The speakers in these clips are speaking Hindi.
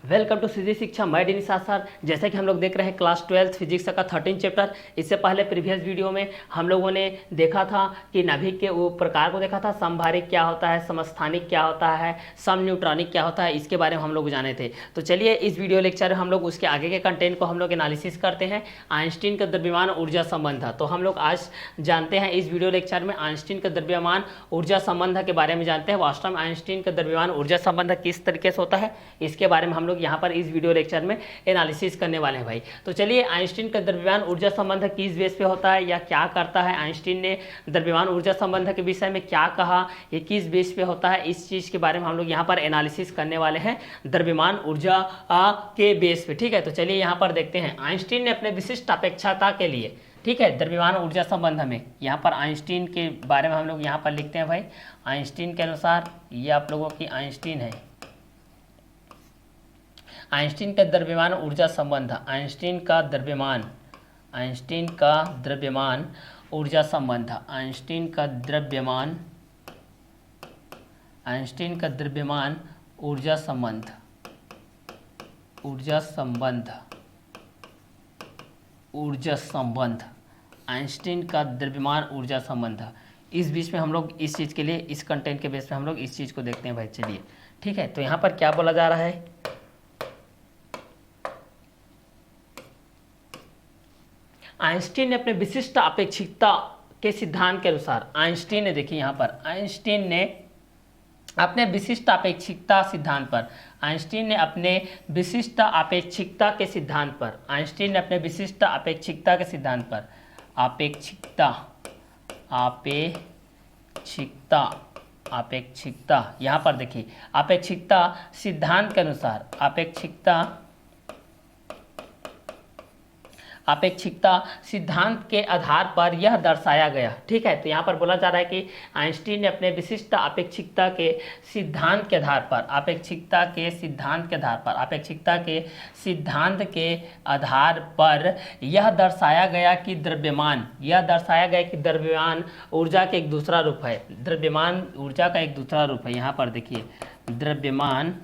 वेलकम टू सीधी शिक्षा। मैं डी निशा सर। जैसे कि हम लोग देख रहे हैं क्लास 12 फिजिक्स का 13 चैप्टर। इससे पहले प्रीवियस वीडियो में हम लोगों ने देखा था कि नाभिक के वो प्रकार को देखा था, समभारिक क्या होता है, समस्थानिक क्या होता है, सम न्यूट्रॉनिक क्या होता है, इसके बारे में हम लोग जाने थे। तो चलिए इस वीडियो लेक्चर में हम लोग उसके आगे के कंटेंट को हम लोग एनालिसिस करते हैं। आइंस्टीन का द्रव्यमान ऊर्जा संबंध। तो हम लोग आज जानते हैं इस वीडियो लेक्चर में आइंस्टीन का द्रव्यमान ऊर्जा संबंध के बारे में जानते हैं। वास्तव में आइंस्टीन का द्रव्यमान ऊर्जा संबंध किस तरीके से होता है इसके बारे में हम लोग यहाँ पर इस वीडियो लेक्चर में एनालिसिस करने वाले हैं भाई। तो चलिए आइंस्टीन का द्रव्यमान ऊर्जा संबंध किस बेस पे होता है या क्या करता है, आइंस्टीन ने द्रव्यमान ऊर्जा संबंध के विषय में क्या कहा, ये किस बेस पे होता है, इस चीज़ के बारे में हम लोग यहाँ पर एनालिसिस करने वाले हैं द्रव्यमान ऊर्जा के बेस पे। ठीक है, तो चलिए यहाँ पर देखते हैं। आइंस्टीन ने अपने विशिष्ट अपेक्षता के लिए, ठीक है, द्रव्यमान ऊर्जा संबंध में यहाँ पर आइंस्टीन के बारे में हम लोग यहाँ पर लिखते हैं भाई। आइंस्टीन के अनुसार ये आप लोगों की आइंस्टीन है, आइंस्टीन का द्रव्यमान ऊर्जा संबंध, आइंस्टीन का द्रव्यमान ऊर्जा संबंध, आइंस्टीन का द्रव्यमान ऊर्जा संबंध, आइंस्टीन का द्रव्यमान ऊर्जा संबंध। इस बीच में हम लोग इस चीज़ के लिए, इस कंटेंट के बेस पे हम लोग इस चीज़ को देखते हैं भाई। चलिए ठीक है, तो यहाँ पर क्या बोला जा रहा है, आइंस्टीन ने अपने विशिष्ट अपेक्षिकता के सिद्धांत के अनुसार, आइंस्टीन ने, देखिए यहाँ पर आइंस्टीन ने अपने विशिष्ट अपेक्षिकता सिद्धांत पर, आइंस्टीन ने अपने विशिष्ट अपेक्षिकता के सिद्धांत पर, आइंस्टीन ने अपने विशिष्ट अपेक्षिकता के सिद्धांत पर, अपेक्षिकता यहाँ पर देखिए, अपेक्षिकता सिद्धांत के अनुसार, अपेक्षिकता सिद्धांत के आधार पर यह दर्शाया गया। ठीक है, तो यहाँ पर बोला जा रहा है कि आइंस्टीन ने अपने विशिष्ट अपेक्षिकता के सिद्धांत के आधार पर, अपेक्षिकता के सिद्धांत के आधार पर यह दर्शाया गया कि द्रव्यमान ऊर्जा का एक दूसरा रूप है। द्रव्यमान ऊर्जा का एक दूसरा रूप है। यहाँ पर देखिए, द्रव्यमान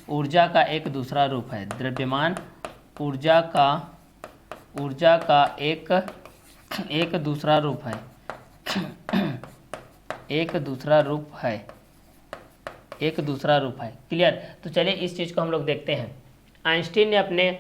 ऊर्जा का एक दूसरा रूप है। द्रव्यमान ऊर्जा का एक दूसरा रूप है। एक दूसरा रूप है। क्लियर? तो चलिए इस चीज़ को हम लोग देखते हैं। आइंस्टीन ने अपने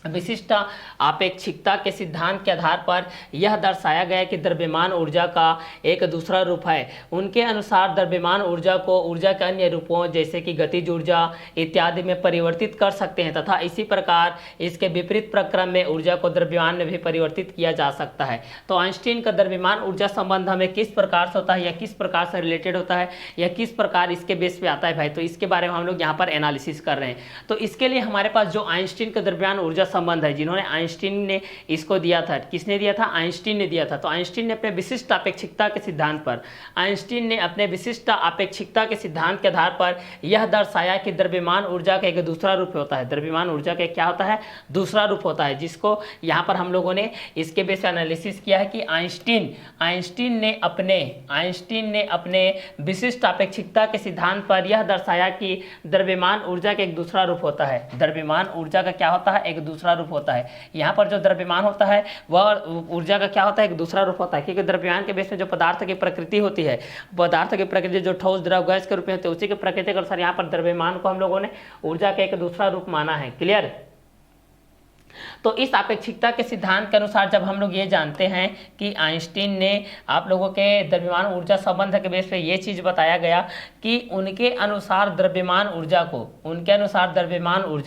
विशिष्ट अपेक्षिकता के सिद्धांत के आधार पर यह दर्शाया गया कि द्रव्यमान ऊर्जा का एक दूसरा रूप है। उनके अनुसार द्रव्यमान ऊर्जा को ऊर्जा के अन्य रूपों जैसे कि गतिज ऊर्जा इत्यादि में परिवर्तित कर सकते हैं तथा इसी प्रकार इसके विपरीत प्रक्रम में ऊर्जा को द्रव्यमान में भी परिवर्तित किया जा सकता है। तो आइंस्टीन का द्रव्यमान ऊर्जा संबंध हमें किस प्रकार से होता है या किस प्रकार से रिलेटेड होता है या किस प्रकार इसके बेस पे आता है भाई, तो इसके बारे में हम लोग यहाँ पर एनालिसिस कर रहे हैं। तो इसके लिए हमारे पास जो आइंस्टीन का द्रव्यमान ऊर्जा संबंध है, जिन्होंने आइंस्टीन ने इसको दिया था, किसने दिया था? आइंस्टीन ने दिया था। तो आइंस्टीन ने अपने विशिष्ट अपेक्षिकता के सिद्धांत पर, आइंस्टीन ने अपने विशिष्ट अपेक्षिकता के सिद्धांत के आधार पर यह दर्शाया कि द्रव्यमान ऊर्जा का एक दूसरा रूप होता है। द्रव्यमान ऊर्जा का क्या होता है? दूसरा रूप होता है, जिसको यहाँ पर हम लोगों ने इसके बेस पर एनालिसिस किया है कि आइंस्टीन ने अपने विशिष्ट अपेक्षिकता के सिद्धांत पर यह दर्शाया कि द्रव्यमान ऊर्जा का एक दूसरा रूप होता है। द्रव्यमान ऊर्जा का क्या होता है? एक दूसरा रूप होता है। यहाँ पर जो द्रव्यमान होता है वह ऊर्जा का क्या होता है? एक दूसरा रूप होता है, क्योंकि द्रव्यमान के बेस में जो पदार्थ की प्रकृति होती है, पदार्थ की प्रकृति जो ठोस, द्रव, गैस के रूप में होती है, उसी के प्रकृति के अनुसार यहाँ पर द्रव्यमान को हम लोगों ने ऊर्जा का एक दूसरा रूप माना है। क्लियर? तो इस अपेक्षिकता के सिद्धांत के अनुसार जब हम लोग ये जानते हैं कि आइंस्टीन ने आप लोगों के द्रव्यमान ऊर्जा संबंध के बेस पे ये चीज़ बताया गया कि उनके अनुसार द्रव्यमान ऊर्जा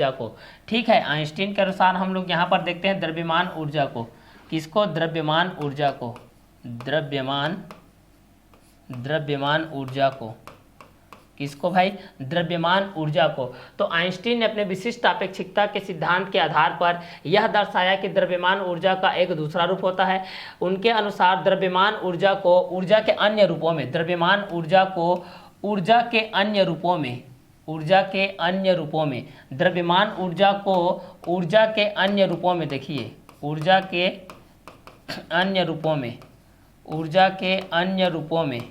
को, ठीक है, आइंस्टीन के अनुसार हम लोग यहाँ पर देखते हैं द्रव्यमान ऊर्जा को, किसको? द्रव्यमान ऊर्जा को, किसको भाई? द्रव्यमान ऊर्जा को। तो आइंस्टीन ने अपने विशिष्ट अपेक्षिकता के सिद्धांत के आधार पर यह दर्शाया कि द्रव्यमान ऊर्जा का एक दूसरा रूप होता है। उनके अनुसार द्रव्यमान ऊर्जा को ऊर्जा के अन्य रूपों में, द्रव्यमान ऊर्जा को ऊर्जा के अन्य रूपों में, द्रव्यमान ऊर्जा को ऊर्जा के अन्य रूपों में, देखिए ऊर्जा के अन्य रूपों में,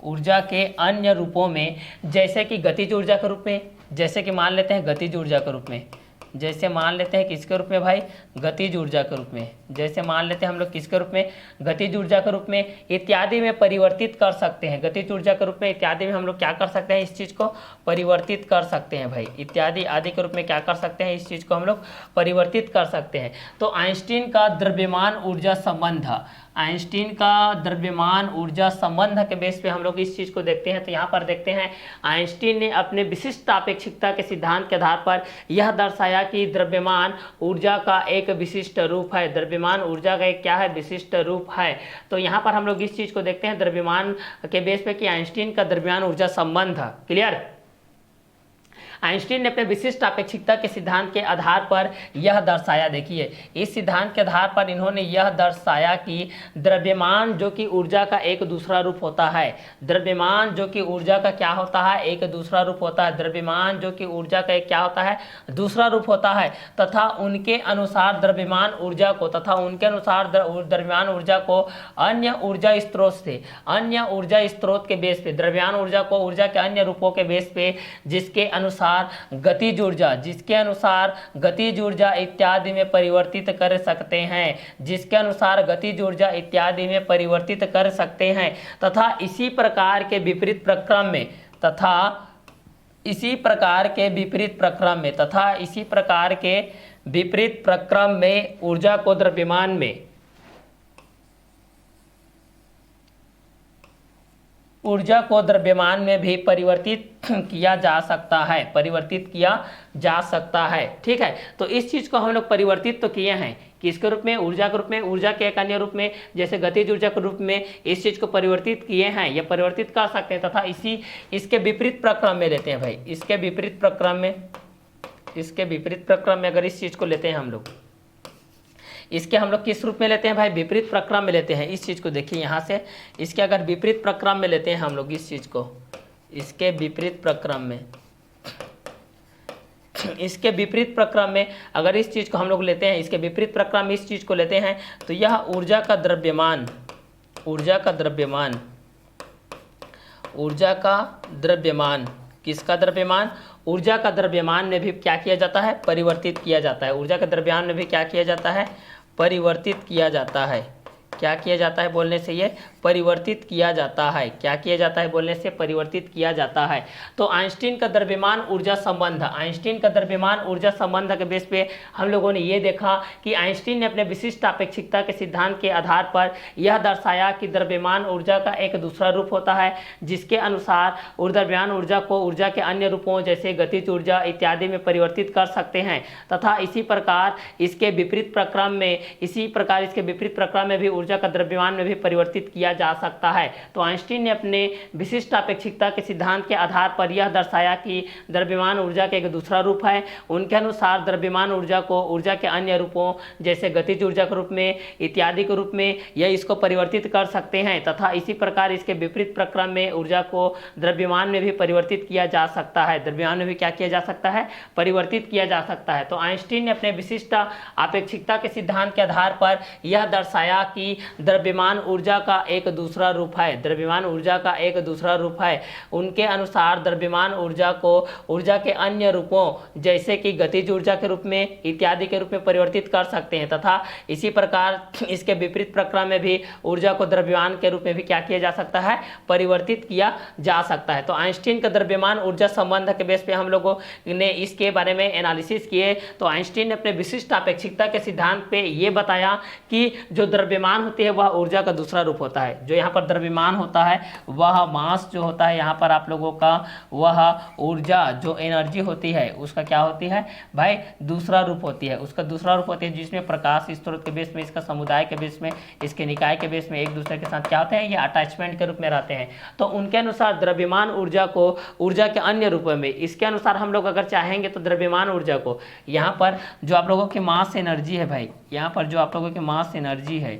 ऊर्जा के अन्य रूपों में, जैसे कि गतिज ऊर्जा के रूप में, जैसे कि मान लेते हैं गतिज ऊर्जा के रूप में, जैसे मान लेते हैं किसके रूप में भाई, गतिज ऊर्जा के रूप में, जैसे मान लेते हैं हम लोग किसके रूप में, गतिज ऊर्जा के रूप में इत्यादि में परिवर्तित कर सकते हैं। गतिज ऊर्जा के रूप में इत्यादि में हम लोग क्या कर सकते हैं, इस चीज़ को परिवर्तित कर सकते हैं भाई, इत्यादि आदि के रूप में क्या कर सकते हैं, इस चीज़ को हम लोग परिवर्तित कर सकते हैं। तो आइंस्टीन का द्रव्यमान ऊर्जा संबंध, आइंस्टीन का द्रव्यमान ऊर्जा संबंध के बेस पे हम लोग इस चीज़ को देखते हैं। तो यहाँ पर देखते हैं आइंस्टीन ने अपने विशिष्ट आपेक्षिकता के सिद्धांत के आधार पर यह दर्शाया कि द्रव्यमान ऊर्जा का एक विशिष्ट रूप है। द्रव्यमान ऊर्जा का एक क्या है, विशिष्ट रूप है। तो यहाँ पर हम लोग इस चीज़ को देखते हैं द्रव्यमान के बेस पे कि आइंस्टीन का द्रव्यमान ऊर्जा संबंध। क्लियर। आइंस्टीन ने अपने विशिष्ट अपेक्षिकता के सिद्धांत के आधार पर यह दर्शाया, देखिए इस सिद्धांत के आधार पर इन्होंने यह दर्शाया कि द्रव्यमान जो कि ऊर्जा का एक दूसरा रूप होता है, द्रव्यमान जो कि ऊर्जा का क्या होता है, एक दूसरा रूप होता है, द्रव्यमान जो कि ऊर्जा का एक क्या होता है, दूसरा रूप होता है, तथा उनके अनुसार द्रव्यमान ऊर्जा को, तथा उनके अनुसार द्रव्यमान ऊर्जा को अन्य ऊर्जा स्त्रोत से, अन्य ऊर्जा स्त्रोत के बेस पे, द्रव्यमान ऊर्जा को ऊर्जा के अन्य रूपों के बेस पे, जिसके अनुसार गतिज ऊर्जा, जिसके अनुसार गतिज ऊर्जा इत्यादि में परिवर्तित कर सकते हैं, जिसके अनुसार गतिज ऊर्जा इत्यादि में परिवर्तित कर सकते हैं, तथा इसी प्रकार के विपरीत प्रक्रम में, तथा इसी प्रकार के विपरीत प्रक्रम में, तथा इसी प्रकार के विपरीत प्रक्रम में ऊर्जा को द्रव्यमान में, ऊर्जा को द्रव्यमान में भी परिवर्तित किया जा सकता है, परिवर्तित किया जा सकता है। ठीक है, तो इस चीज को हम लोग परिवर्तित तो किए हैं, किसके रूप में, ऊर्जा के रूप में, ऊर्जा के एक अन्य रूप में, जैसे गतिज ऊर्जा के रूप में इस चीज को परिवर्तित किए हैं, या परिवर्तित कर सकते हैं, तथा इसके विपरीत प्रक्रम में लेते हैं भाई, इसके विपरीत प्रक्रम में, इसके विपरीत प्रक्रम में अगर इस चीज को लेते हैं हम लोग, इसके हम लोग किस रूप में लेते हैं भाई, विपरीत प्रक्रम में लेते हैं। इस चीज़ को देखिए यहाँ से, इसके अगर विपरीत प्रक्रम में लेते हैं हम लोग इस चीज़ को, इसके विपरीत प्रक्रम में, इसके विपरीत प्रक्रम में अगर इस चीज़ को हम लोग लेते हैं, इसके विपरीत प्रक्रम में इस चीज़ को लेते हैं, तो यह ऊर्जा का द्रव्यमान, ऊर्जा का द्रव्यमान, ऊर्जा का द्रव्यमान, किसका द्रव्यमान, ऊर्जा का द्रव्यमान में भी क्या किया जाता है, परिवर्तित किया जाता है। ऊर्जा के द्रव्यमान में भी क्या किया जाता है, परिवर्तित किया जाता है। क्या किया जाता है बोलने से, ये परिवर्तित किया जाता है, क्या किया जाता है बोलने से, परिवर्तित किया जाता है। तो आइंस्टीन का द्रव्यमान ऊर्जा संबंध, आइंस्टीन का द्रव्यमान ऊर्जा संबंध के बेस पे हम लोगों ने ये देखा कि आइंस्टीन ने अपने विशिष्ट अपेक्षिकता के सिद्धांत के आधार पर यह दर्शाया कि द्रव्यमान ऊर्जा का एक दूसरा रूप होता है, जिसके अनुसार द्रव्यमान ऊर्जा को ऊर्जा के अन्य रूपों जैसे गतिज ऊर्जा इत्यादि में परिवर्तित कर सकते हैं, तथा इसी प्रकार इसके विपरीत प्रक्रम में, इसी प्रकार इसके विपरीत प्रक्रम में भी ऊर्जा का द्रव्यमान में भी परिवर्तित किया जा सकता है। तो आइंस्टीन ने अपने विशिष्ट अपेक्षिकता के सिद्धांत के आधार पर यह दर्शाया कि द्रव्यमान ऊर्जा का एक दूसरा रूप है। उनके अनुसार द्रव्यमान ऊर्जा को ऊर्जा के अन्य रूपों जैसे गतिज ऊर्जा के रूप में इत्यादि के रूप में यह इसको परिवर्तित कर सकते हैं, तथा इसी प्रकार इसके विपरीत प्रक्रम में ऊर्जा को द्रव्यमान में भी परिवर्तित किया जा सकता है, द्रव्यमान में भी क्या किया जा सकता है, परिवर्तित किया जा सकता है। तो आइंस्टीन ने अपने विशिष्ट अपेक्षिकता के सिद्धांत के आधार पर यह दर्शाया कि द्रव्यमान ऊर्जा का एक दूसरा रूप है, द्रव्यमान ऊर्जा का एक दूसरा रूप है। उनके अनुसार द्रव्यमान ऊर्जा को ऊर्जा के अन्य रूपों जैसे कि गतिज ऊर्जा के रूप में इत्यादि के रूप में परिवर्तित कर सकते हैं, तथा इसी प्रकार इसके विपरीत प्रक्रम में भी ऊर्जा को द्रव्यमान के रूप में भी क्या किया जा सकता है, परिवर्तित किया जा सकता है। तो आइंस्टीन का द्रव्यमान ऊर्जा संबंध के बेस पे हम लोगों ने इसके बारे में एनालिसिस किए। तो आइंस्टीन ने अपने विशिष्ट अपेक्षिकता के सिद्धांत पे ये बताया कि जो द्रव्यमान होती है वह ऊर्जा का दूसरा रूप होता है। जो यहाँ पर द्रव्यमान होता है वह मास जो होता है यहाँ पर आप लोगों का, वह ऊर्जा जो एनर्जी होती है उसका क्या होती है भाई, दूसरा रूप होती है, उसका दूसरा रूप होती है, जिसमें प्रकाश स्रोत के बेस में, इसका समुदाय के बेस में, इसके निकाय के बेस में एक दूसरे के साथ क्या होते हैं, ये अटैचमेंट के रूप में रहते हैं। तो उनके अनुसार द्रव्यमान ऊर्जा को ऊर्जा के अन्य रूपों में, इसके अनुसार हम लोग अगर चाहेंगे तो द्रव्यमान ऊर्जा को यहाँ पर जो आप लोगों की मास एनर्जी है भाई, यहाँ पर जो आप लोगों की मास एनर्जी है,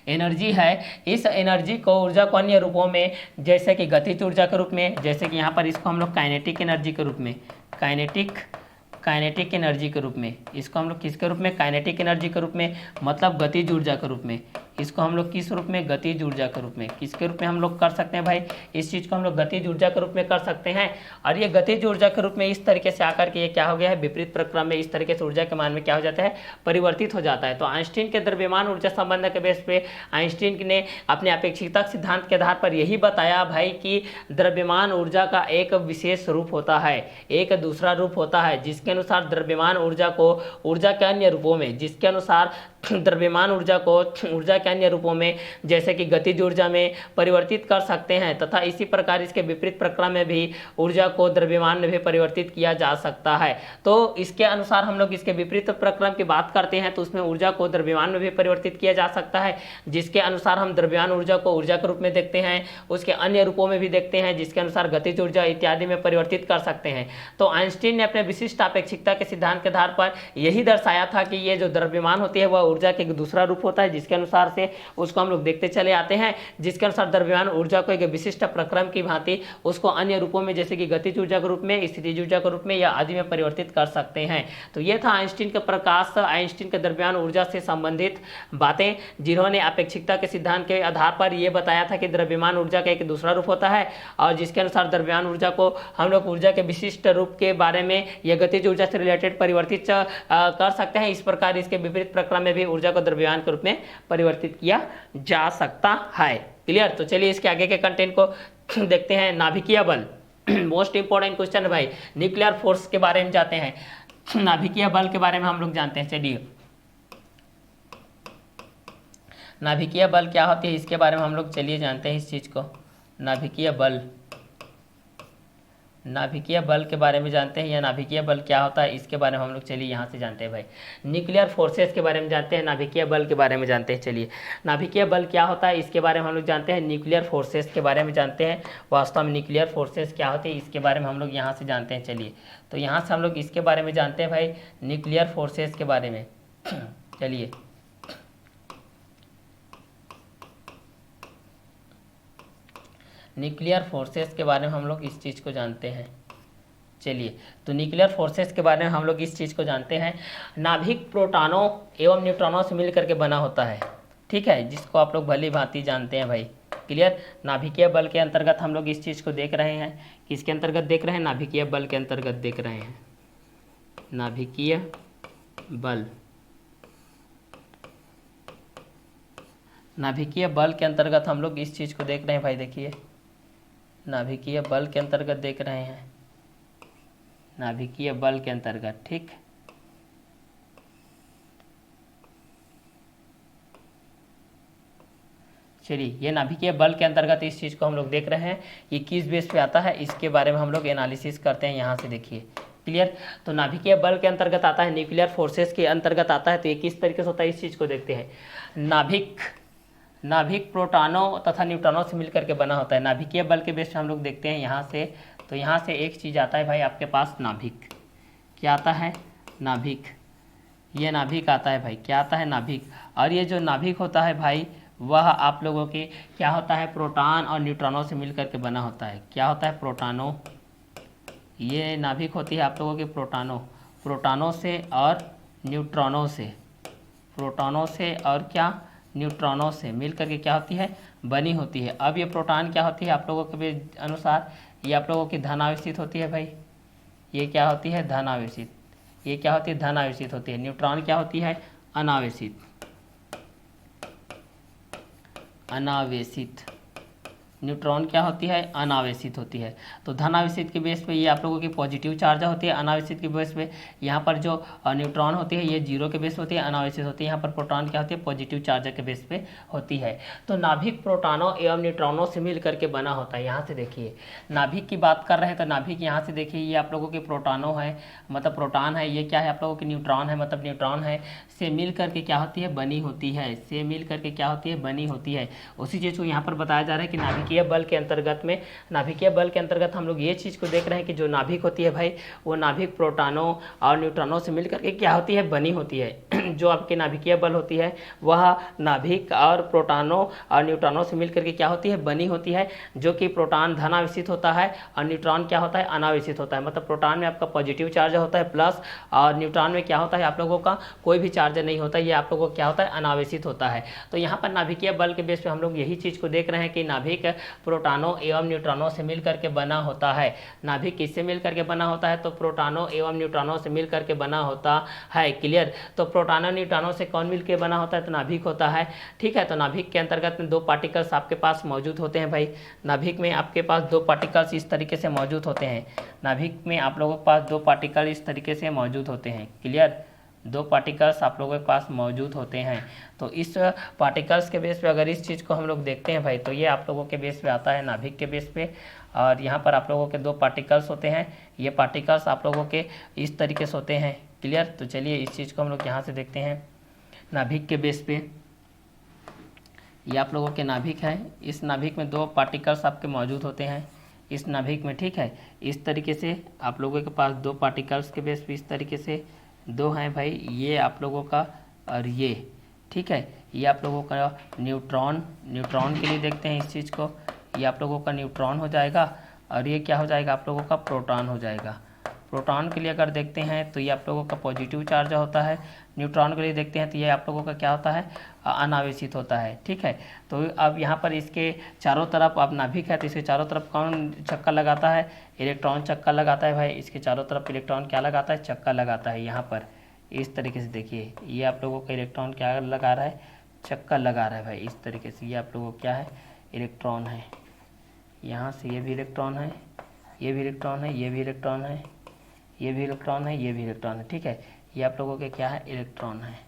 एनर्जी है, इस एनर्जी को ऊर्जा को अन्य रूपों में जैसे कि गतिज ऊर्जा के रूप में, जैसे कि यहाँ पर इसको हम लोग काइनेटिक एनर्जी के रूप में, काइनेटिक एनर्जी के रूप में, इसको हम लोग किसके रूप में, काइनेटिक एनर्जी के रूप में, मतलब गतिज ऊर्जा के रूप में, इसको हम लोग किस रूप में, गतिज ऊर्जा के रूप में, किसके रूप में हम लोग कर सकते हैं भाई, इस चीज़ को हम लोग गतिज ऊर्जा के रूप में कर सकते हैं। और ये गतिज ऊर्जा के रूप में इस तरीके से आकर के ये क्या हो गया है, विपरीत प्रक्रम में इस तरीके से ऊर्जा के मान में क्या हो जाता है, परिवर्तित हो जाता है। तो आइंस्टीन के द्रव्यमान ऊर्जा संबंध के बेस पे आइंस्टीन ने अपने अपेक्षिकता सिद्धांत के आधार पर यही बताया भाई कि द्रव्यमान ऊर्जा का एक विशेष रूप होता है, एक दूसरा रूप होता है, जिसके अनुसार द्रव्यमान ऊर्जा को ऊर्जा के अन्य रूपों में, जिसके अनुसार द्रव्यमान ऊर्जा को ऊर्जा के अन्य रूपों में जैसे कि गतिज ऊर्जा में परिवर्तित कर सकते हैं, तथा इसी प्रकार इसके विपरीत प्रक्रम में भी ऊर्जा को द्रव्यमान में भी परिवर्तित किया जा सकता है। तो इसके अनुसार हम लोग इसके विपरीत प्रक्रम की बात करते हैं तो उसमें ऊर्जा को द्रव्यमान में भी परिवर्तित किया जा सकता है, जिसके अनुसार हम द्रव्यमान ऊर्जा को ऊर्जा के रूप में देखते हैं, उसके अन्य रूपों में भी देखते हैं, जिसके अनुसार गतिज ऊर्जा इत्यादि में परिवर्तित कर सकते हैं। तो आइंस्टीन ने अपने विशिष्ट अपेक्षिकता के सिद्धांत के आधार पर यही दर्शाया था कि ये जो द्रव्यमान होती है वह ऊर्जा के एक दूसरा रूप होता है, जिसके अनुसार से उसको हम लोग देखते चले आते हैं, जिसके अनुसार द्रव्यमान ऊर्जा को एक विशिष्ट प्रक्रम की भांति उसको अन्य रूपों में जैसे कि गतिज ऊर्जा के रूप में, स्थितिज ऊर्जा के रूप में या आदि में परिवर्तित कर सकते हैं। तो ये था आइंस्टीन का प्रकाश, आइंस्टीन के द्रव्यमान ऊर्जा से संबंधित बातें, जिन्होंने अपेक्षिकता के सिद्धांत के आधार पर यह बताया था कि द्रव्यमान ऊर्जा का एक दूसरा रूप होता है और जिसके अनुसार द्रव्यमान ऊर्जा को हम लोग ऊर्जा के विशिष्ट रूप के बारे में या गतिज ऊर्जा से रिलेटेड परिवर्तित कर सकते हैं। इस प्रकार इसके विपरीत प्रक्रम में भी ऊर्जा को द्रव्यमान के रूप में परिवर्तित किया जा सकता है। क्लियर? तो चलिए इसके आगे के कंटेंट को देखते हैं। नाभिकीय बल मोस्ट इंपॉर्टेंट क्वेश्चन है भाई, न्यूक्लियर फोर्स के बारे में जाते हैं, नाभिकीय बल के बारे में हम लोग जानते हैं। चलिए नाभिकीय बल क्या होती है इसके बारे में हम लोग चलिए जानते हैं इस चीज़ को। नाभिकीय बल, नाभिकीय बल के बारे में जानते हैं या नाभिकीय बल क्या होता है इसके बारे में हम लोग चलिए यहाँ से जानते हैं भाई। न्यूक्लियर फोर्सेस के बारे में जानते हैं, नाभिकीय बल के बारे में जानते हैं। चलिए नाभिकीय बल क्या होता है इसके बारे में हम लोग जानते हैं, न्यूक्लियर फोर्सेस के बारे में जानते हैं। वास्तव में न्यूक्लियर फोर्सेस क्या होती है इसके बारे में हम लोग यहाँ से जानते हैं। चलिए तो यहाँ से हम लोग इसके बारे में जानते हैं भाई, न्यूक्लियर फोर्सेस के बारे में। चलिए न्यूक्लियर फोर्सेस के बारे में हम लोग इस चीज़ को जानते हैं। चलिए तो न्यूक्लियर फोर्सेस के बारे में हम लोग इस चीज़ को जानते हैं, नाभिक प्रोटॉनों एवं न्यूट्रॉनों से मिलकर के बना होता है, ठीक है, जिसको आप लोग भली भांति जानते हैं भाई। क्लियर? नाभिकीय बल के अंतर्गत हम लोग इस चीज़ को देख रहे हैं, किसके अंतर्गत देख रहे हैं, नाभिकीय बल के अंतर्गत देख रहे हैं। नाभिकीय बल, नाभिकीय बल के अंतर्गत हम लोग इस चीज़ को देख रहे हैं भाई। देखिए नाभिकीय बल के अंतर्गत देख रहे हैं, नाभिकीय बल के अंतर्गत, ठीक। चलिए ये नाभिकीय बल के अंतर्गत इस चीज़ को हम लोग देख रहे हैं, ये किस बेस पे आता है इसके बारे में हम लोग एनालिसिस करते हैं। यहाँ से देखिए क्लियर? तो नाभिकीय बल के अंतर्गत आता है, न्यूक्लियर फोर्सेस के अंतर्गत आता है। तो ये किस तरीके से होता है इस चीज़ को देखते हैं। नाभिक प्रोटॉनों तथा न्यूट्रॉनों से मिलकर के बना होता है। नाभिकीय बल के बेस पे हम लोग देखते हैं यहाँ से। तो यहाँ से एक चीज़ आता है भाई आपके पास, नाभिक। क्या आता है? नाभिक। ये नाभिक आता है भाई, क्या आता है? नाभिक। और ये जो नाभिक होता है भाई वह आप लोगों के क्या होता है, प्रोटॉन और न्यूट्रॉनों से मिलकर के बना होता है। क्या होता है? प्रोटॉनों। ये नाभिक होती है आप लोगों के प्रोटॉनों से और न्यूट्रॉनों से, प्रोटॉनों से और क्या, न्यूट्रॉनों से मिलकर के क्या होती है, बनी होती है। अब ये प्रोटॉन क्या होती है आप लोगों के अनुसार, ये आप लोगों की धनावेशित होती है भाई। ये क्या होती है? धनावेशित। ये क्या होती है? धनावेशित होती है। न्यूट्रॉन क्या होती है? अनावेशित। अनावेशित। न्यूट्रॉन क्या होती है? अनावेशित होती है। तो धनावेशित के बेस पे ये आप लोगों की पॉजिटिव चार्ज होती है, अनावेशित के बेस पे यहाँ पर जो न्यूट्रॉन होती है ये जीरो के बेस पे होती है, अनावेशित होती है। यहाँ पर प्रोटॉन क्या होती है? पॉजिटिव चार्ज के बेस पे होती है। तो नाभिक प्रोटॉनों एवं न्यूट्रॉनों से मिल करके बना होता है। यहाँ से देखिए नाभिक की बात कर रहे हैं तो नाभिक यहाँ से देखिए ये आप लोगों के प्रोटॉनों है, मतलब प्रोटॉन है। ये क्या है? आप लोगों के न्यूट्रॉन है, मतलब न्यूट्रॉन है, से मिल करके क्या होती है? बनी होती है। से मिल करके क्या होती है? बनी होती है। उसी चीज़ को यहाँ पर बताया जा रहा है कि नाभिकीय बल के अंतर्गत में, नाभिकीय बल के अंतर्गत हम लोग ये चीज़ को देख रहे हैं कि जो नाभिक होती है भाई वो नाभिक प्रोटॉनों और न्यूट्रॉनों से मिलकर के क्या होती है? बनी होती है। जो आपके नाभिकीय बल होती है वह नाभिक और प्रोटॉनों और न्यूट्रॉनों से मिलकर के क्या होती है, बनी होती है, जो कि प्रोटॉन धनावेशित होता है और न्यूट्रॉन क्या होता है, अनावेशित होता है। मतलब प्रोटॉन में आपका पॉजिटिव चार्ज होता है प्लस, और न्यूट्रॉन में क्या होता है आप लोगों का कोई भी चार्ज नहीं होता, ये आप लोगों को क्या होता है, अनावेशित होता है। तो यहाँ पर नाभिकीय बल के बेस पे हम लोग यही चीज़ को देख रहे हैं कि नाभिक प्रोटॉनों एवं न्यूट्रॉनों से मिल करके बना होता है। नाभिक किससे मिल करके बना होता है, तो प्रोटॉनों एवं न्यूट्रॉनों से मिल करके बना होता है। क्लियर। तो प्रोटॉनों न्यूट्रॉनों से कौन मिल के बना होता है, तो नाभिक होता है। ठीक है। तो नाभिक के अंतर्गत में दो पार्टिकल्स आपके पास मौजूद होते हैं भाई। नाभिक में आपके पास दो पार्टिकल्स इस तरीके से मौजूद होते हैं। नाभिक में आप लोगों के पास दो पार्टिकल इस तरीके से मौजूद होते हैं। क्लियर। दो पार्टिकल्स आप लोगों के पास मौजूद होते हैं। तो इस पार्टिकल्स के बेस पे अगर इस चीज़ को हम लोग देखते हैं भाई, तो ये आप लोगों के बेस पे आता है, नाभिक के बेस पे। और यहाँ पर आप लोगों के दो पार्टिकल्स होते हैं। ये पार्टिकल्स आप लोगों के इस तरीके से होते हैं। क्लियर। तो चलिए इस चीज़ को हम लोग यहाँ से देखते हैं नाभिक के बेस पे। ये आप लोगों के नाभिक है। इस नाभिक में दो पार्टिकल्स आपके मौजूद होते हैं इस नाभिक में। ठीक है। इस तरीके से आप लोगों के पास दो पार्टिकल्स के बेस पे इस तरीके से दो हैं भाई, ये आप लोगों का और ये। ठीक है। ये आप लोगों का न्यूट्रॉन के लिए देखते हैं इस चीज़ को। ये आप लोगों का न्यूट्रॉन हो जाएगा और ये क्या हो जाएगा, आप लोगों का प्रोटॉन हो जाएगा। प्रोटॉन के लिए अगर देखते हैं तो ये आप लोगों का पॉजिटिव चार्ज होता है। न्यूट्रॉन के लिए देखते हैं तो ये आप लोगों का क्या होता है, अनावेशित होता है। ठीक है। तो अब यहाँ पर इसके चारों तरफ अब नाभिक है तो इसके चारों तरफ कौन चक्का लगाता है, इलेक्ट्रॉन चक्का लगाता है भाई। इसके चारों तरफ इलेक्ट्रॉन क्या लगाता है, चक्का लगाता है। यहाँ पर इस तरीके से देखिए, ये आप लोगों का इलेक्ट्रॉन क्या लगा रहा है, चक्का लगा रहा है भाई। इस तरीके से ये आप लोगों को क्या है, इलेक्ट्रॉन है। यहाँ से ये भी इलेक्ट्रॉन है, ये भी इलेक्ट्रॉन है, ये भी इलेक्ट्रॉन है, ये भी इलेक्ट्रॉन है, ये भी इलेक्ट्रॉन है। ठीक है। ये आप लोगों के क्या है, इलेक्ट्रॉन है।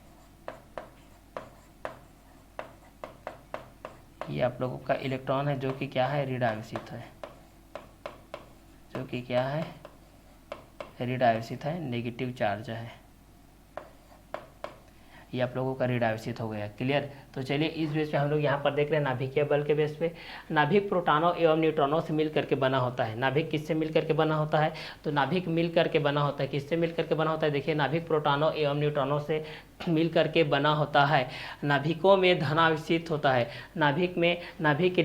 ये आप लोगों का इलेक्ट्रॉन है जो कि क्या है, ऋण आवेशित है, जो कि क्या है, ऋण आवेशित है, नेगेटिव चार्ज है। ये आप लोगों का ऋण आवेशित हो गया। क्लियर। तो चलिए इस बेस पे हम लोग यहाँ पर देख रहे हैं नाभिकीय बल के बेस पे। नाभिक प्रोटॉनों एवं न्यूट्रॉनों से मिल करके बना होता है। नाभिक किससे मिल करके बना होता है, तो नाभिक मिल करके बना होता है। किससे मिल करके बना होता है, देखिए नाभिक प्रोटॉनों एवं न्यूट्रॉनों से मिल करके बना होता है। नाभिकों में धनावेशित होता है। नाभिक में नाभिक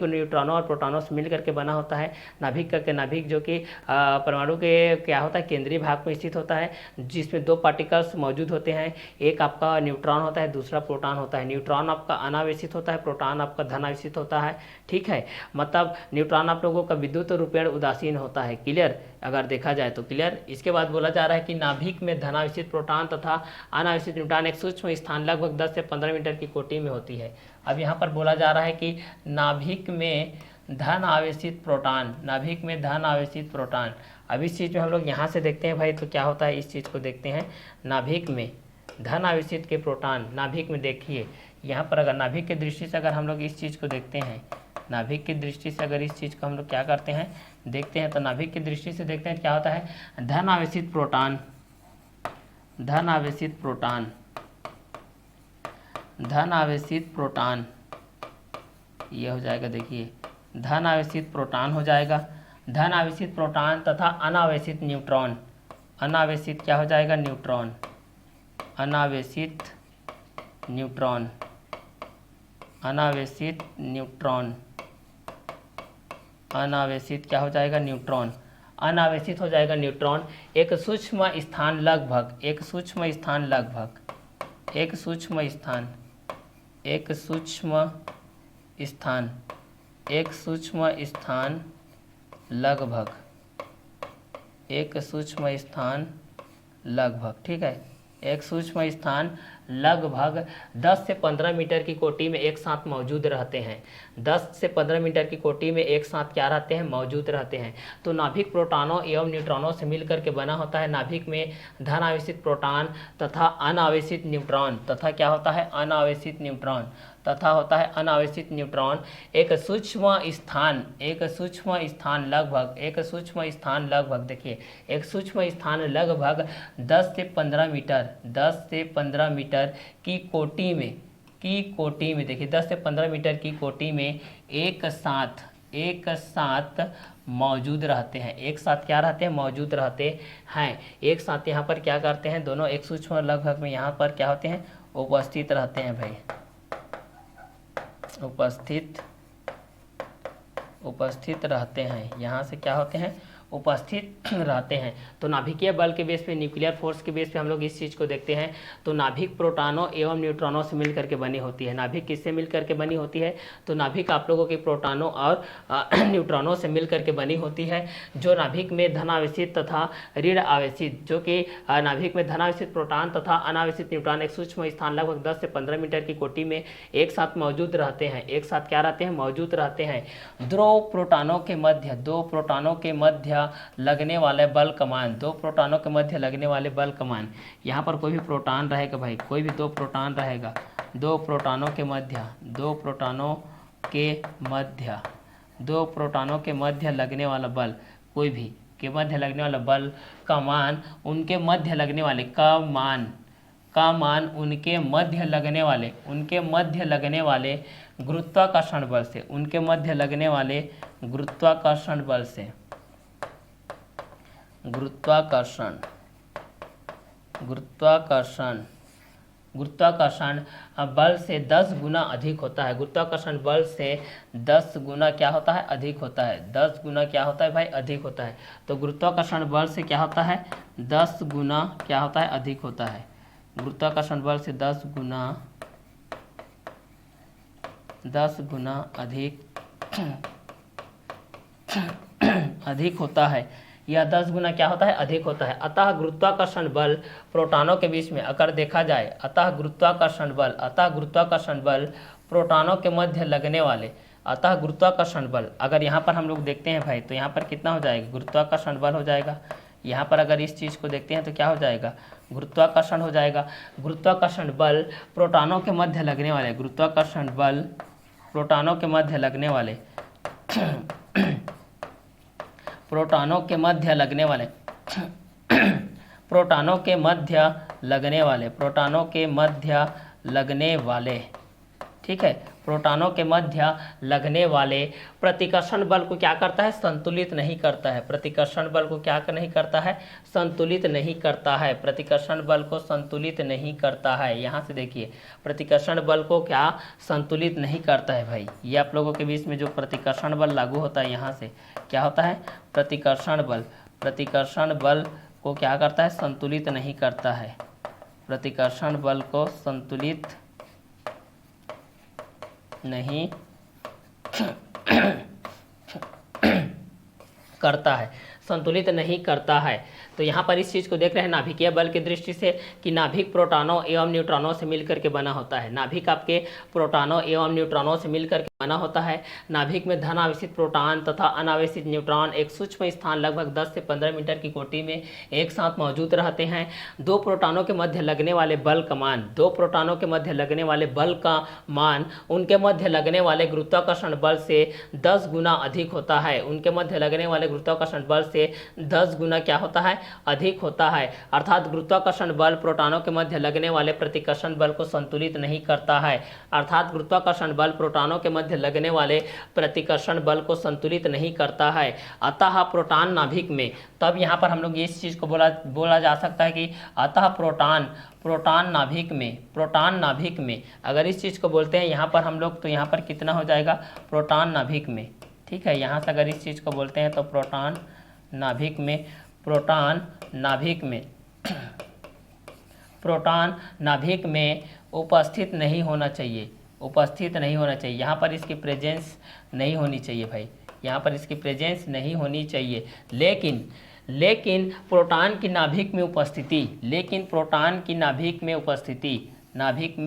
न्यूट्रॉनों और प्रोटॉनों से मिल करके बना होता है। नाभिक जो कि परमाणु के क्या होता है, केंद्रीय भाग में स्थित होता है, जिसमें दो पार्टिकल्स मौजूद होते हैं। एक आपका न्यूट्रॉन होता है, दूसरा प्रोटॉन होता है। न्यूट्रॉन आपका अनावेशित होता है, प्रोटॉन आपका धनावेशित होता है। ठीक है। मतलब न्यूट्रॉन आप लोगों का विद्युत रूपेण उदासीन होता है। क्लियर। अगर देखा जाए तो क्लियर। इसके बाद बोला जा रहा है कि नाभिक में धनावेशित प्रोटॉन तथा अनावेशित न्यूट्रॉन एक सूक्ष्म स्थान लगभग 10 से 15 मीटर की कोटि में होती है। अब यहाँ पर बोला जा रहा है कि नाभिक में धन आवेशित प्रोटॉन, नाभिक में धन आवेशित प्रोटॉन। अब इस चीज़ में हम लोग यहाँ से देखते हैं भाई, तो क्या होता है, इस चीज़ को देखते हैं। नाभिक में धन आवेशित के प्रोटॉन, नाभिक में देखिए यहाँ पर अगर नाभिक की दृष्टि से अगर हम लोग इस चीज़ को देखते हैं, नाभिक की दृष्टि से अगर इस चीज़ को हम लोग क्या करते हैं, देखते हैं, तो नाभिक की दृष्टि से देखते हैं क्या होता है, धन आवेशित प्रोटॉन, धन आवेशित प्रोटॉन, धन आवेशित प्रोटॉन, ये हो जाएगा। देखिए धन आवेशित प्रोटॉन हो जाएगा, धन आवेशित प्रोटॉन तथा अनावेशित न्यूट्रॉन। अनावेशित क्या हो जाएगा, न्यूट्रॉन, अनावेशित न्यूट्रॉन, अनावेशित न्यूट्रॉन, अनावेशित क्या हो जाएगा, न्यूट्रॉन, अनावेशित हो जाएगा न्यूट्रॉन। एक सूक्ष्म स्थान लगभग, एक सूक्ष्म स्थान लगभग, एक सूक्ष्म स्थान, एक सूक्ष्म स्थान, एक सूक्ष्म स्थान लगभग, एक सूक्ष्म स्थान लगभग। ठीक है। एक सूक्ष्म स्थान लगभग 10 से 15 मीटर की कोटि में एक साथ मौजूद रहते हैं। 10 से 15 मीटर की कोटि में एक साथ क्या रहते हैं, मौजूद रहते हैं। तो नाभिक प्रोटॉनों एवं न्यूट्रॉनों से मिलकर के बना होता है। नाभिक में धन आवेशित प्रोटॉन तथा अनावेशित न्यूट्रॉन, तथा क्या होता है, अनावेशित न्यूट्रॉन, तथा होता है अनावेशित न्यूट्रॉन। एक सूक्ष्म स्थान, एक सूक्ष्म स्थान लगभग, एक सूक्ष्म स्थान लगभग, देखिए एक सूक्ष्म स्थान लगभग 10 से 15 मीटर, 10 से 15 मीटर की कोटि में, देखिए 10 से 15 मीटर की कोटि में एक साथ, एक साथ मौजूद रहते हैं। एक साथ क्या रहते हैं? मौजूद रहते हैं। एक साथ यहाँ पर क्या करते हैं? दोनों एक सूक्ष्म लगभग में यहाँ पर क्या होते हैं? उपस्थित रहते हैं भाई, उपस्थित रहते हैं। यहाँ से क्या होते हैं? उपस्थित रहते हैं। तो नाभिकीय बल के बेस पे, न्यूक्लियर फोर्स के बेस पे हम लोग इस चीज़ को देखते हैं। तो नाभिक प्रोटॉनों एवं न्यूट्रॉनों से मिलकर के बनी होती है। नाभिक किससे मिलकर के बनी होती है? तो नाभिक आप लोगों के प्रोटॉनों और न्यूट्रॉनों से मिलकर के बनी होती है। जो नाभिक में धनावेशित तथा ऋण आवेशित, जो कि नाभिक में धनावेशित प्रोटॉन तथा अनावेशित न्यूट्रॉन एक सूक्ष्म स्थान लगभग 10 से 15 मीटर की कोटि में एक साथ मौजूद रहते हैं। एक साथ क्या रहते हैं? मौजूद रहते हैं। दो प्रोटॉनों के मध्य लगने वाले बल कमान, दो प्रोटॉनों के मध्य लगने वाले बल कमान। यहाँ पर कोई भी प्रोटॉन रहेगा भाई, कोई भी दो प्रोटॉन रहेगा, दो प्रोटॉनों के मध्य लगने वाला बल, कोई भी के मध्य लगने वाला बल का मान, उनके मध्य लगने वाले का मान उनके मध्य लगने वाले गुरुत्वाकर्षण बल से, उनके मध्य लगने वाले गुरुत्वाकर्षण बल से, गुरुत्वाकर्षण बल से 10 गुना अधिक होता है। गुरुत्वाकर्षण बल से 10 गुना क्या होता है? अधिक होता है। 10 गुना क्या होता है भाई? अधिक होता है। तो गुरुत्वाकर्षण बल से क्या होता है? 10 गुना क्या होता है? अधिक होता है। गुरुत्वाकर्षण बल से 10 गुना अधिक होता है। यह 10 गुना क्या होता है? अधिक होता है। अतः गुरुत्वाकर्षण बल प्रोटॉनों के बीच में अगर देखा जाए, अतः गुरुत्वाकर्षण बल प्रोटॉनों के मध्य लगने वाले, अतः गुरुत्वाकर्षण बल अगर यहाँ पर हम लोग देखते हैं भाई, तो यहाँ पर कितना हो जाएगा? गुरुत्वाकर्षण बल हो जाएगा। यहाँ पर अगर इस चीज़ को देखते हैं तो क्या हो जाएगा? गुरुत्वाकर्षण हो जाएगा। गुरुत्वाकर्षण बल प्रोटॉनों के मध्य लगने वाले, गुरुत्वाकर्षण बल प्रोटॉनों के मध्य लगने वाले प्रोटॉनों के मध्य लगने वाले, ठीक है, प्रोटॉनों के मध्य लगने वाले प्रतिकर्षण बल को क्या करता है? संतुलित नहीं करता है। प्रतिकर्षण बल को क्या नहीं करता है? संतुलित नहीं करता है। प्रतिकर्षण बल को संतुलित नहीं करता है। यहाँ से देखिए, प्रतिकर्षण बल को क्या संतुलित नहीं करता है भाई। ये आप लोगों के बीच में जो प्रतिकर्षण बल लागू होता है, यहाँ से क्या होता है? प्रतिकर्षण बल को क्या करता है? संतुलित नहीं करता है। प्रतिकर्षण बल को संतुलित नहीं करता है, संतुलित नहीं करता है। तो यहाँ पर इस चीज़ को देख रहे हैं नाभिकीय बल की दृष्टि से कि नाभिक प्रोटॉनों एवं न्यूट्रॉनों से मिलकर के बना होता है। नाभिक आपके प्रोटॉनों एवं न्यूट्रॉनों से मिलकर के बना होता है। नाभिक में धनावेशित प्रोटॉन तथा अनावेशित न्यूट्रॉन एक सूक्ष्म स्थान लगभग 10 से 15 मीटर की कोटि में एक साथ मौजूद रहते हैं। दो प्रोटॉनों के मध्य लगने वाले बल का मान, दो प्रोटॉनों के मध्य लगने वाले बल का मान उनके मध्य लगने वाले गुरुत्वाकर्षण बल से 10 गुना अधिक होता है। उनके मध्य लगने वाले गुरुत्वाकर्षण बल से 10 गुना क्या होता है? अधिक होता है। अर्थात गुरुत्वाकर्षण बल प्रोटॉनों के मध्य लगने वाले प्रतिकर्षण बल को संतुलित नहीं करता है। अर्थात गुरुत्वाकर्षण बल प्रोटॉनों के मध्य लगने वाले प्रतिकर्षण बल को संतुलित नहीं करता है। अतः प्रोटॉन नाभिक में, तब यहाँ पर हम लोग इस चीज़ को बोला जा सकता है कि अतः प्रोटॉन नाभिक में अगर इस चीज़ को बोलते हैं यहाँ पर हम लोग, तो यहाँ पर कितना हो जाएगा? प्रोटॉन नाभिक में, ठीक है। यहाँ से अगर इस चीज़ को बोलते हैं तो प्रोटॉन नाभिक में उपस्थित नहीं होना चाहिए, यहाँ पर इसकी प्रेजेंस नहीं होनी चाहिए भाई, यहाँ पर इसकी प्रेजेंस नहीं होनी चाहिए। लेकिन प्रोटॉन की नाभिक में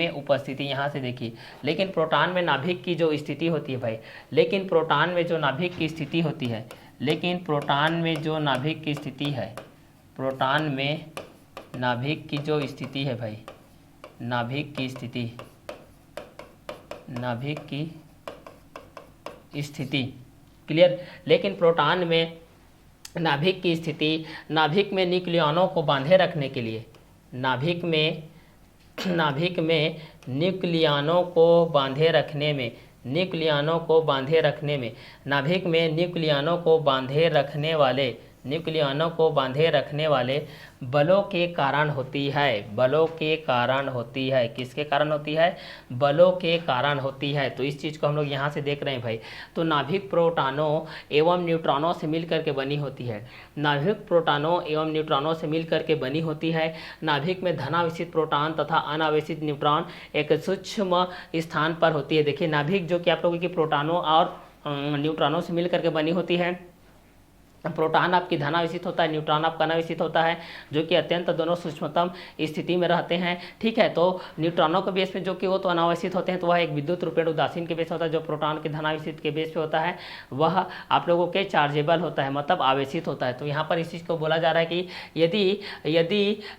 उपस्थिति यहाँ से देखिए, लेकिन प्रोटॉन में नाभिक की जो स्थिति होती है भाई, लेकिन प्रोटॉन में जो नाभिक की स्थिति होती है, प्रोटॉन में नाभिक की स्थिति है भाई, नाभिक की स्थिति क्लियर। लेकिन प्रोटॉन में नाभिक की स्थिति, नाभिक में न्यूक्लियनों को बांधे रखने के लिए, नाभिक में न्यूक्लियनों को बांधे रखने में न्यूक्लियनों को बांधे रखने में, नाभिक में न्यूक्लियनों को बांधे रखने वाले बलों के कारण होती है। बलों के कारण होती है। किसके कारण होती है? बलों के कारण होती है। तो इस चीज़ को हम लोग यहाँ से देख रहे हैं भाई। तो नाभिक प्रोटॉनों एवं न्यूट्रॉनों से मिल करके बनी होती है। नाभिक प्रोटॉनों एवं न्यूट्रॉनों से मिल करके बनी होती है। नाभिक में धनावेशित प्रोटॉन तथा अनावेशित न्यूट्रॉन एक सूक्ष्म स्थान पर होती है। देखिए, नाभिक जो कि आप लोगों की प्रोटॉनों और न्यूट्रॉनों से मिल करके बनी होती है। प्रोटॉन आपकी धनावेशित होता है, न्यूट्रॉन आपका अनावेशित होता है, जो कि अत्यंत दोनों सूक्ष्मतम स्थिति में रहते हैं। ठीक है, तो न्यूट्रॉनों के बेस पे जो कि वो तो अनावेशित होते हैं, तो वह एक विद्युत रूपेण उदासीन के बेस होता है। जो प्रोटॉन के धनावेशित के बेस पे होता है वह आप लोगों के चार्जेबल होता है, मतलब आवेशित होता है। तो यहाँ पर इस चीज़ को बोला जा रहा है कि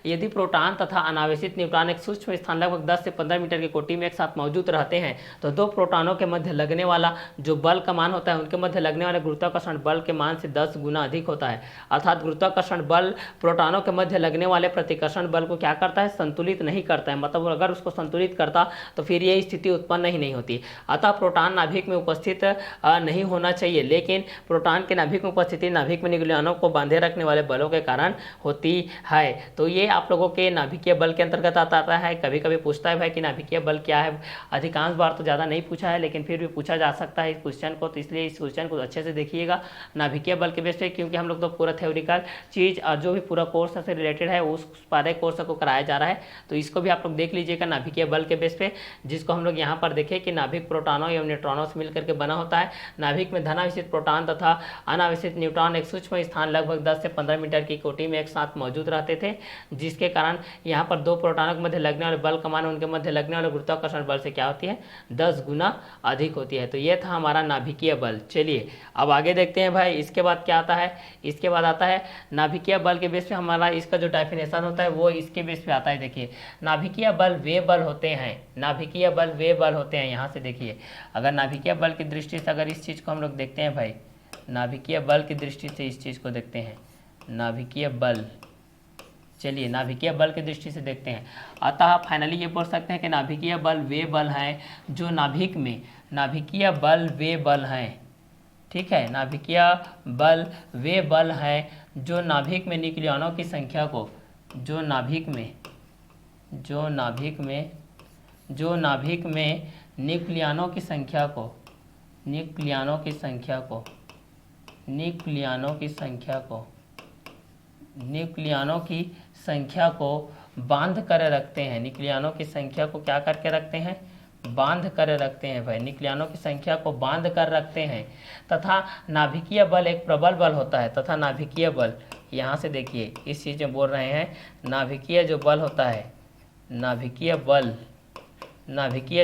यदि प्रोटॉन तथा अनावेशित न्यूट्रॉन एक सूक्ष्म स्थान लगभग 10 से 15 मीटर की कोटि में एक साथ मौजूद रहते हैं, तो दो प्रोटॉनों के मध्य लगने वाला जो बल का मान होता है, उनके मध्य लगने वाले गुरुत्वाकर्षण बल के मान से 10 गुना अधिक होता है। अर्थात गुरुत्वाकर्षण बल प्रोटॉनों के मध्य लगने वाले प्रतिकर्षण बल को क्या करता है? संतुलित नहीं करता है। मतलब अगर उसको संतुलित करता तो फिर ये स्थिति उत्पन्न ही नहीं होती। अतः प्रोटॉन नाभिक में उपस्थित नहीं होना चाहिए, लेकिन प्रोटॉन के नाभिक में उपस्थिति नाभिक में न्यूक्लियनों को बांधे रखने वाले बलों के कारण होती है। तो ये आप लोगों के नाभिकीय बल के अंतर्गत आता है। कभी कभी पूछता है भाई कि नाभिकीय बल क्या है। अधिकांश बार तो ज़्यादा नहीं पूछा है, लेकिन फिर भी पूछा जा सकता है इस क्वेश्चन को। तो इसलिए इस क्वेश्चन को अच्छे से देखिएगा नाभिकीय बल के बेस पे, क्योंकि हम लोग तो पूरा थ्योरिकल चीज़ और जो भी पूरा कोर्स से रिलेटेड है उस सारे कोर्स को कराया जा रहा है। तो इसको भी आप लोग देख लीजिएगा नाभिकीय बल के बेस पे, जिसको हम लोग यहाँ पर देखें कि नाभिक प्रोटॉनों एवं न्यूट्रॉनों से मिलकर के बना होता है। नाभिक में धनावेशित प्रोटॉन तथा अनावेशित न्यूट्रॉन एक सूक्ष्म स्थान लगभग 10 से 15 मीटर की कोटि में एक साथ मौजूद रहते थे, जिसके कारण यहाँ पर दो प्रोटॉनों के मध्य लगने वाले बल का मान उनके मध्य लगने वाले गुरुत्वाकर्षण बल से क्या होती है? 10 गुना अधिक होती है। तो ये था हमारा नाभिकीय बल। चलिए अब आगे देखते हैं भाई, इसके बाद क्या आता है? इसके बाद आता है नाभिकीय बल के बेस पे हमारा इसका जो डेफिनेशन होता है वो इसके बेस पे आता है। देखिए, नाभिकीय बल वे बल होते हैं। नाभिकीय बल वे बल होते हैं। यहाँ से देखिए, अगर नाभिकीय बल की दृष्टि से अगर इस चीज़ को हम लोग देखते हैं भाई, नाभिकीय बल की दृष्टि से इस चीज़ को देखते हैं, नाभिकीय बल, चलिए नाभिकीय बल की दृष्टि से देखते हैं। अतः फाइनली ये बोल सकते हैं कि नाभिकीय बल वे बल हैं जो नाभिक में, नाभिकीय बल वे बल हैं। ठीक है, नाभिकीय बल वे बल हैं जो नाभिक में न्यूक्लियनों की संख्या को, जो नाभिक में न्यूक्लियनों की संख्या को, न्यूक्लियनों की संख्या को बांध कर रखते हैं। न्यूक्लियनों की संख्या को क्या करके रखते हैं? बांध कर रखते हैं भाई। न्यूक्लियनों की संख्या को बांध कर रखते हैं। तथा नाभिकीय बल एक प्रबल बल होता है। तथा नाभिकीय बल, यहाँ से देखिए इस चीज़ में बोल रहे हैं, नाभिकीय जो बल होता है, नाभिकीय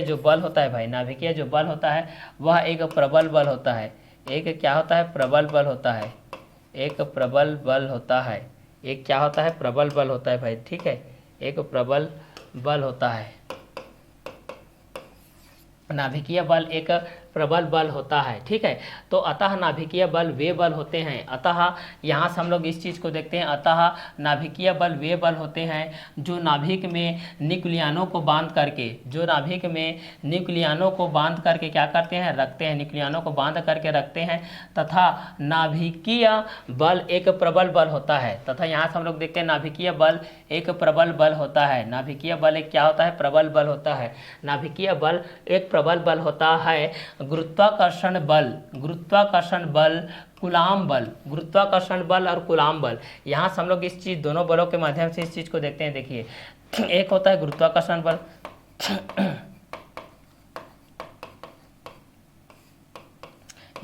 जो बल होता है भाई, नाभिकीय जो बल होता है वह एक प्रबल बल होता है। एक क्या होता है? प्रबल बल होता है। एक प्रबल बल होता है। एक क्या होता है? प्रबल बल होता है भाई। ठीक है, एक प्रबल बल होता है। नाभिकीय बल एक प्रबल बल होता है। ठीक है, तो अतः नाभिकीय बल वे बल होते हैं। अतः यहाँ से हम लोग इस चीज़ को देखते हैं, अतः नाभिकीय बल वे बल होते हैं जो नाभिक में न्यूक्लियनों को बांध करके, जो नाभिक में न्यूक्लियनों को बांध करके क्या करते हैं? रखते हैं। न्यूक्लियनों को बांध करके रखते हैं। तथा नाभिकीय बल एक प्रबल बल होता है। तथा यहाँ से हम लोग देखते हैं नाभिकीय बल एक प्रबल बल होता है। नाभिकीय बल एक क्या होता है? प्रबल बल होता है। नाभिकीय बल एक प्रबल बल होता है। गुरुत्वाकर्षण बल, कूलाम बल, गुरुत्वाकर्षण बल और कूलाम बल, यहाँ से हम लोग इस चीज़, दोनों बलों के माध्यम से इस चीज़ को देखते हैं। देखिए, एक होता है गुरुत्वाकर्षण बल,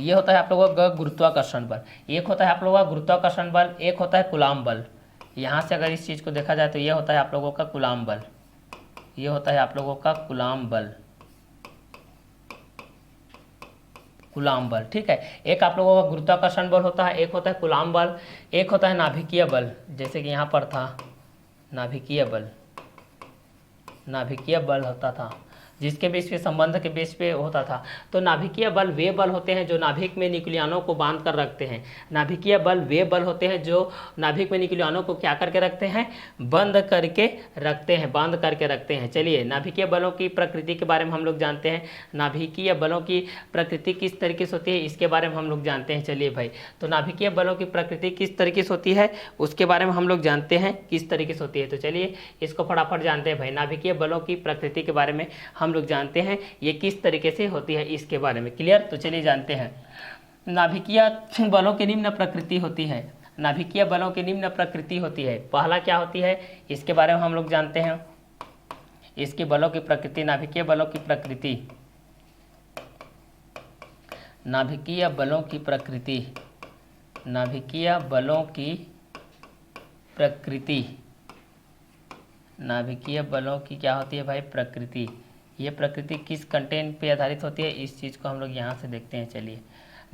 ये होता है आप लोगों का गुरुत्वाकर्षण बल। एक होता है आप लोगों का गुरुत्वाकर्षण बल, एक होता है कूलाम बल। यहाँ से अगर इस चीज़ को देखा जाए तो ये होता है आप लोगों का कूलाम बल, ये होता है आप लोगों का कूलाम बल, कूलाम बल। ठीक है, एक आप लोगों का गुरुत्वाकर्षण बल होता है, एक होता है कूलाम बल, एक होता है नाभिकीय बल, जैसे कि यहाँ पर था नाभिकीय बल, नाभिकीय बल होता था। जिसके बेस पे संबंध के बेस पे होता था। तो नाभिकीय बल वे बल होते हैं जो नाभिक में न्यूक्लियनों को बांध कर रखते हैं। नाभिकीय बल वे बल होते हैं जो नाभिक में न्यूक्लियनों को क्या करके रखते हैं, बंद करके रखते हैं, बांध करके रखते हैं। चलिए नाभिकीय बलों की प्रकृति के बारे में हम लोग जानते हैं। नाभिकीय बलों की प्रकृति किस तरीके से होती है इसके बारे में हम लोग जानते हैं। चलिए भाई, तो नाभिकीय बलों की प्रकृति किस तरीके से होती है उसके बारे में हम लोग जानते हैं किस तरीके से होती है। तो चलिए इसको फटाफट जानते हैं भाई। नाभिकीय बलों की प्रकृति के बारे में हम लोग जानते हैं ये किस तरीके से होती है इसके बारे में। क्लियर? तो चलिए जानते हैं। नाभिकीय बलों की निम्न प्रकृति होती है। नाभिकीय बलों की निम्न प्रकृति होती है। पहला क्या होती है इसके बारे में हम लोग जानते हैं। इसके बलों की प्रकृति, नाभिकीय बलों की प्रकृति, नाभिकीय बलों की प्रकृति, नाभिकीय बलों की प्रकृति, नाभिकीय बलों की क्या होती है भाई, प्रकृति। ये प्रकृति किस कंटेंट पे आधारित होती है इस चीज़ को हम लोग यहाँ से देखते हैं। चलिए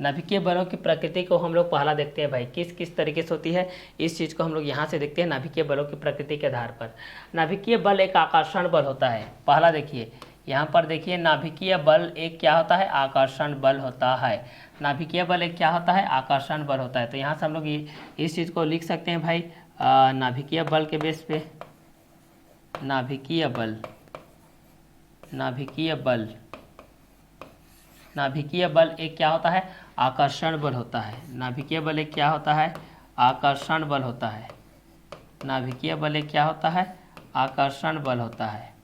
नाभिकीय बलों की प्रकृति को हम लोग पहला देखते हैं भाई, किस किस तरीके से होती है इस चीज़ को हम लोग यहाँ से देखते हैं नाभिकीय बलों की प्रकृति के आधार पर। नाभिकीय बल एक आकर्षण बल होता है। पहला देखिए यहाँ पर देखिए, नाभिकीय बल एक क्या होता है, आकर्षण बल होता है। नाभिकीय बल एक क्या होता है, आकर्षण बल होता है। तो यहाँ से हम लोग इस चीज़ को लिख सकते हैं भाई, नाभिकीय बल के बेस पे नाभिकीय बल, नाभिकीय बल, नाभिकीय बल एक क्या होता है, आकर्षण बल होता है। नाभिकीय बल एक क्या होता है, आकर्षण बल होता है। नाभिकीय बल एक क्या होता है, आकर्षण बल होता है।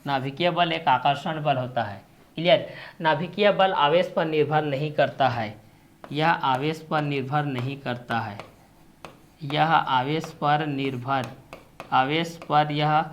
नाभिकीय बल एक आकर्षण बल होता है। क्लियर? नाभिकीय बल आवेश पर निर्भर नहीं करता है। यह आवेश पर निर्भर नहीं करता है। यह आवेश पर निर्भर, आवेश पर यह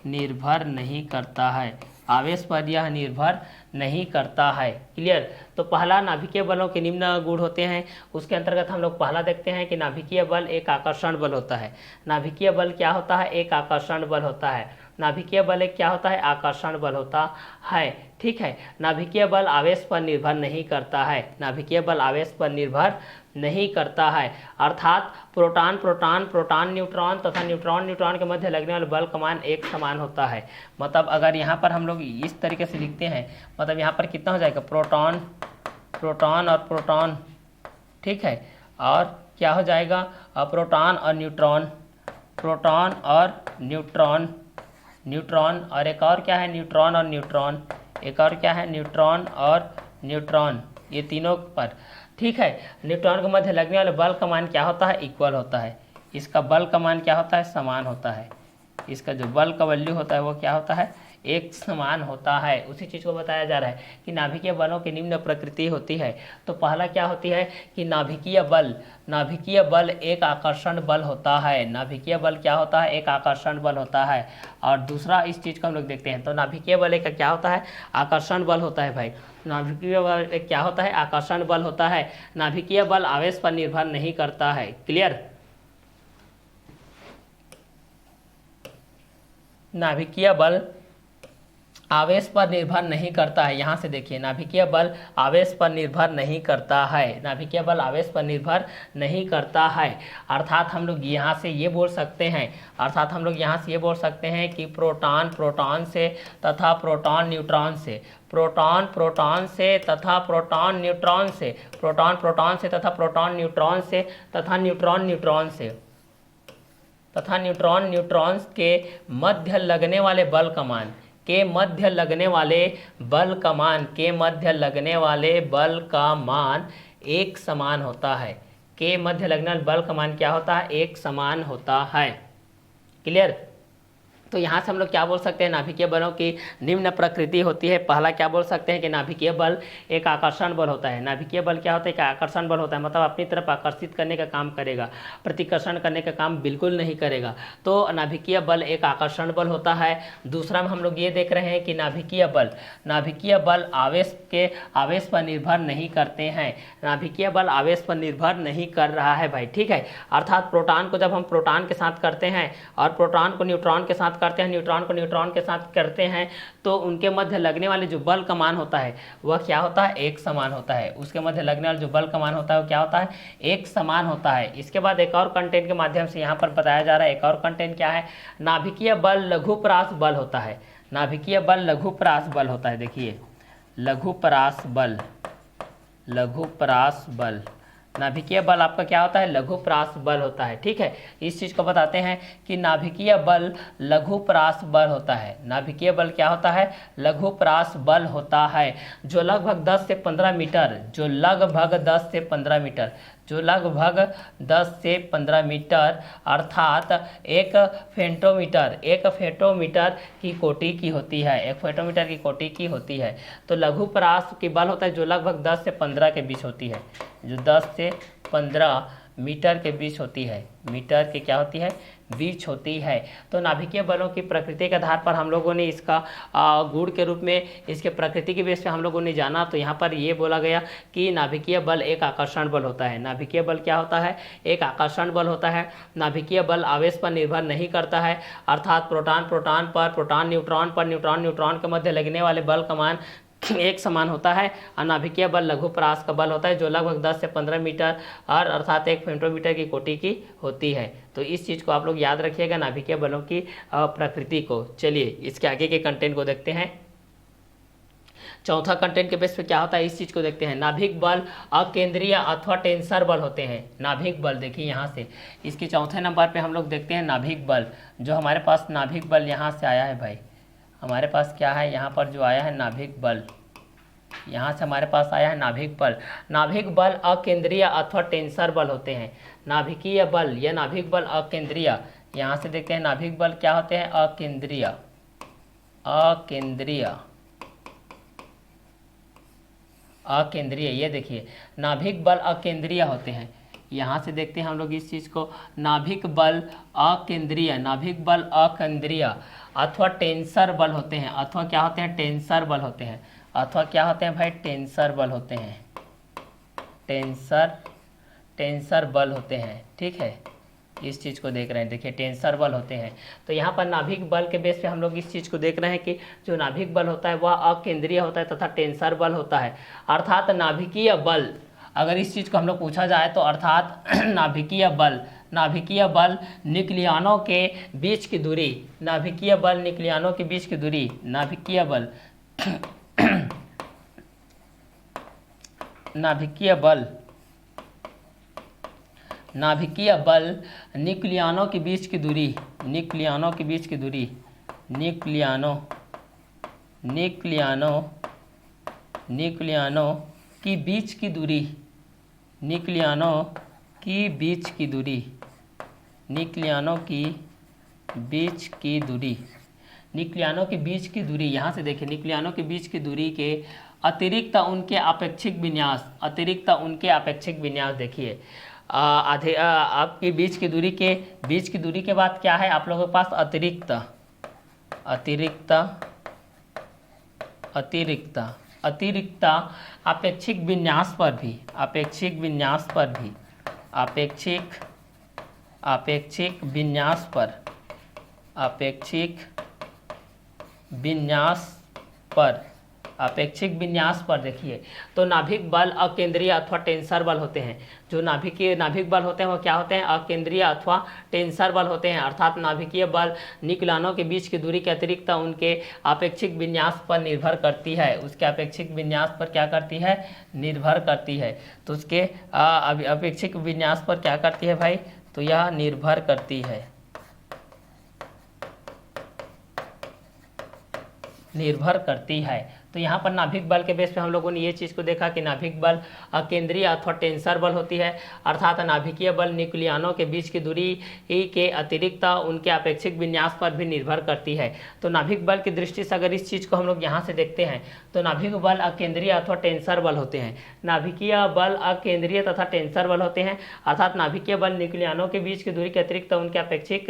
निर्भर नहीं करता है। आवेश पर यह निर्भर नहीं करता है। क्लियर? तो पहला नाभिकीय बलों के निम्न गुण होते हैं, उसके अंतर्गत हम लोग पहला देखते हैं कि नाभिकीय बल एक आकर्षण बल होता है। नाभिकीय बल क्या होता है, एक आकर्षण बल होता है। नाभिकीय बल एक क्या होता है, आकर्षण बल होता है। ठीक है? नाभिकीय बल आवेश पर निर्भर नहीं करता है। नाभिकीय बल आवेश पर निर्भर नहीं करता है, अर्थात प्रोटॉन प्रोटॉन, प्रोटॉन न्यूट्रॉन तथा न्यूट्रॉन न्यूट्रॉन के मध्य लगने वाले बल का मान एक समान होता है। मतलब अगर यहाँ पर हम लोग इस तरीके से लिखते हैं, मतलब यहाँ पर कितना हो जाएगा, प्रोटॉन प्रोटॉन और प्रोटॉन। ठीक है? और क्या हो जाएगा, प्रोटॉन और न्यूट्रॉन, प्रोटॉन और न्यूट्रॉन, न्यूट्रॉन और एक और क्या है, न्यूट्रॉन और न्यूट्रॉन, एक और क्या है, न्यूट्रॉन और न्यूट्रॉन, ये तीनों पर। ठीक है? न्यूट्रॉन के मध्य लगने वाले बल का मान क्या होता है, इक्वल होता है। इसका बल का मान क्या होता है, समान होता है। इसका जो बल का वैल्यू होता है वो क्या होता है, एक समान होता है। उसी चीज़ को बताया जा रहा है कि नाभिकीय बलों की निम्न प्रकृति होती है। तो पहला क्या होती है कि नाभिकीय बल, नाभिकीय बल एक आकर्षण बल होता है। नाभिकीय बल क्या होता है, एक आकर्षण बल होता है। और दूसरा इस चीज़ को हम लोग देखते हैं, तो नाभिकीय बल एक क्या होता है, आकर्षण बल होता है भाई। नाभिकीय बल एक क्या होता है, आकर्षण बल होता है। नाभिकीय बल आवेश पर निर्भर नहीं करता है। क्लियर? नाभिकीय बल आवेश पर निर्भर नहीं करता है। यहाँ से देखिए, नाभिकीय बल आवेश पर निर्भर नहीं करता है। नाभिकीय बल आवेश पर निर्भर नहीं करता है, अर्थात हम लोग यहाँ से ये बोल सकते हैं, अर्थात हम लोग यहाँ से ये बोल सकते हैं कि प्रोटॉन प्रोटॉन से तथा प्रोटॉन न्यूट्रॉन से, प्रोटॉन प्रोटॉन से तथा प्रोटॉन न्यूट्रॉन से, प्रोटॉन प्रोटॉन से तथा प्रोटॉन न्यूट्रॉन से तथा न्यूट्रॉन न्यूट्रॉन से तथा न्यूट्रॉन न्यूट्रॉन के मध्य लगने वाले बल का मान, के मध्य लगने वाले बल का मान, के मध्य लगने वाले बल का मान एक समान होता है। के मध्य लगने वाले बल का मान क्या होता है, एक समान होता है। क्लियर? तो यहाँ से हम लोग क्या बोल सकते हैं, नाभिकीय बलों की निम्न प्रकृति होती है। पहला क्या बोल सकते हैं कि नाभिकीय बल एक आकर्षण बल होता है। नाभिकीय बल क्या होता है, एक आकर्षण बल होता है, मतलब अपनी तरफ आकर्षित करने का काम करेगा, प्रतिकर्षण करने का काम बिल्कुल नहीं करेगा। तो नाभिकीय बल एक आकर्षण बल होता है। दूसरा में हम लोग ये देख रहे हैं कि नाभिकीय बल, नाभिकीय बल आवेश पर निर्भर नहीं करते हैं। नाभिकीय बल आवेश पर निर्भर नहीं कर रहा है भाई। ठीक है? अर्थात प्रोटॉन को जब हम प्रोटॉन के साथ करते हैं और प्रोटॉन को न्यूट्रॉन के साथ करते हैं, न्यूट्रॉन को न्यूट्रॉन के साथ करते हैं, तो उनके मध्य लगने वाले जो बल का मान होता है वह क्या होता है, एक समान होता है। उसके मध्य लगने वाला जो बल का मान होता है वो क्या होता है, एक समान होता है। इसके बाद एक और कंटेंट के माध्यम से यहाँ पर बताया जा रहा है, एक और कंटेंट क्या है, नाभिकीय बल लघुपरास बल होता है। नाभिकीय बल लघुपरास बल होता है। देखिए लघुपरास बल, लघुपरास बल, नाभिकीय बल आपका क्या होता है? लघुपरास बल होता है। ठीक है, इस चीज़ को बताते हैं कि नाभिकीय बल लघुपरास बल होता है। नाभिकीय बल क्या होता है? लघुपरास बल होता है, जो लगभग 10 से 15 मीटर, जो लगभग 10 से 15 मीटर, जो लगभग 10 से 15 मीटर अर्थात एक फेटोमीटर की कोटि की होती है, एक फेटोमीटर की कोटि की होती है। तो लघुपरास की बल होता है जो लगभग 10 से 15 के बीच होती है, जो 10 से 15 मीटर के बीच होती है, मीटर के क्या होती है? बीच होती है। तो नाभिकीय बलों की प्रकृति के आधार पर हम लोगों ने इसका गुण के रूप में इसके प्रकृति के बेस पे हम लोगों ने जाना। तो यहाँ पर ये बोला गया कि नाभिकीय बल एक आकर्षण बल होता है। नाभिकीय बल क्या होता है? एक आकर्षण बल होता है। नाभिकीय बल आवेश पर निर्भर नहीं करता है, अर्थात प्रोटॉन प्रोटॉन पर, प्रोटॉन न्यूट्रॉन पर, न्यूट्रॉन न्यूट्रॉन के मध्य लगने वाले बल का मान एक समान होता है। अनाभिकीय बल लघुपरास का बल होता है जो लगभग 10 से 15 मीटर और अर्थात एक फेटोमीटर की कोटि की होती है। तो इस चीज़ को आप लोग याद रखिएगा, नाभिकीय बलों की प्रकृति को। चलिए इसके आगे के कंटेंट को देखते हैं। चौथा कंटेंट के बेस पे क्या होता है इस चीज़ को देखते हैं। नाभिक बल अकेंद्रीय अथवा टेंसर बल होते हैं। नाभिक बल देखिए यहाँ से इसके चौथे नंबर पे हम लोग देखते हैं नाभिक बल। जो हमारे पास नाभिक बल यहाँ से आया है भाई, हमारे पास क्या है यहाँ पर जो आया है नाभिक बल, यहाँ से हमारे पास आया है नाभिक बल। नाभिक बल अकेंद्रीय अथवा टेंसर बल होते हैं। नाभिकीय बल या नाभिक बल अकेंद्रीय, यहाँ से देखते हैं नाभिक बल क्या होते हैं? अकेंद्रीय, अकेंद्रीय, अकेंद्रीय। ये देखिए नाभिक बल अकेंद्रीय होते हैं। यहाँ से देखते हैं हम लोग इस चीज़ को, नाभिक बल अकेंद्रीय, नाभिक बल अकेंद्रीय अथवा टेंसर बल होते हैं। अथवा क्या होते हैं? टेंसर बल होते हैं। अथवा क्या होते हैं भाई? टेंसर बल होते हैं। टेंसर बल होते हैं। ठीक है, इस चीज़ को देख रहे हैं, देखिए टेंसर बल होते हैं। तो यहाँ पर नाभिक बल के बेस पे हम लोग इस चीज़ को देख रहे हैं कि जो नाभिक बल होता है वह अकेंद्रीय होता है तथा टेंसर बल होता है। अर्थात नाभिकीय बल, अगर इस चीज़ को हम लोग पूछा जाए तो अर्थात नाभिकीय बल न्यूक्लियनों के बीच की दूरी, नाभिकीय बल न्यूक्लियनों के बीच की दूरी, नाभिकीय बल नाभिकीय बल न्यूक्लियनों के बीच की दूरी, न्यूक्लियनों के बीच की दूरी, न्यूक्लियनों की बीच की दूरी, न्यूक्लियनों की बीच की दूरी, न्यूक्लियनों की बीच की दूरी, न्यूक्लियनों के बीच की दूरी। यहाँ से देखिए न्यूक्लियनों के बीच की दूरी के अतिरिक्त उनके अपेक्षिक विन्यास, अतिरिक्त उनके अपेक्षिक विन्यास। देखिए आपकी बीच की दूरी के बाद क्या है आप लोगों के पास? अतिरिक्त अपेक्षिक विन्यास पर भी, अपेक्षिक विन्यास पर देखिए तो नाभिक बल अकेंद्रीय अथवा टेंसर बल होते हैं। जो नाभिक बल होते हैं वो क्या होते हैं? अकेंद्रीय अथवा टेंसर बल होते हैं। अर्थात नाभिकीय बल न्यूक्लियनों के बीच की दूरी के अतिरिक्त उनके अपेक्षिक विन्यास पर निर्भर करती है। उसके अपेक्षिक विन्यास पर क्या करती है? निर्भर करती है। तो उसके अपेक्षिक विन्यास पर क्या करती है भाई? तो यह निर्भर करती है, निर्भर करती है। तो यहाँ पर नाभिक बल के बेस पे हम लोगों ने ये चीज़ को देखा कि नाभिक बल अकेंद्रीय अथवा टेंसर बल होती है। अर्थात नाभिकीय बल न्यूक्लियनों के बीच की दूरी के अतिरिक्त उनके अपेक्षिक विन्यास पर भी निर्भर करती है। तो नाभिक बल की दृष्टि से अगर इस चीज़ को हम लोग यहाँ से देखते हैं तो नाभिक बल अकेंद्रीय अथवा टेंसर बल होते हैं। नाभिकीय बल अकेंद्रीय तथा टेंसर बल होते हैं। अर्थात नाभिकीय बल न्यूक्लियनों के बीच की दूरी के अतिरिक्त उनके अपेक्षिक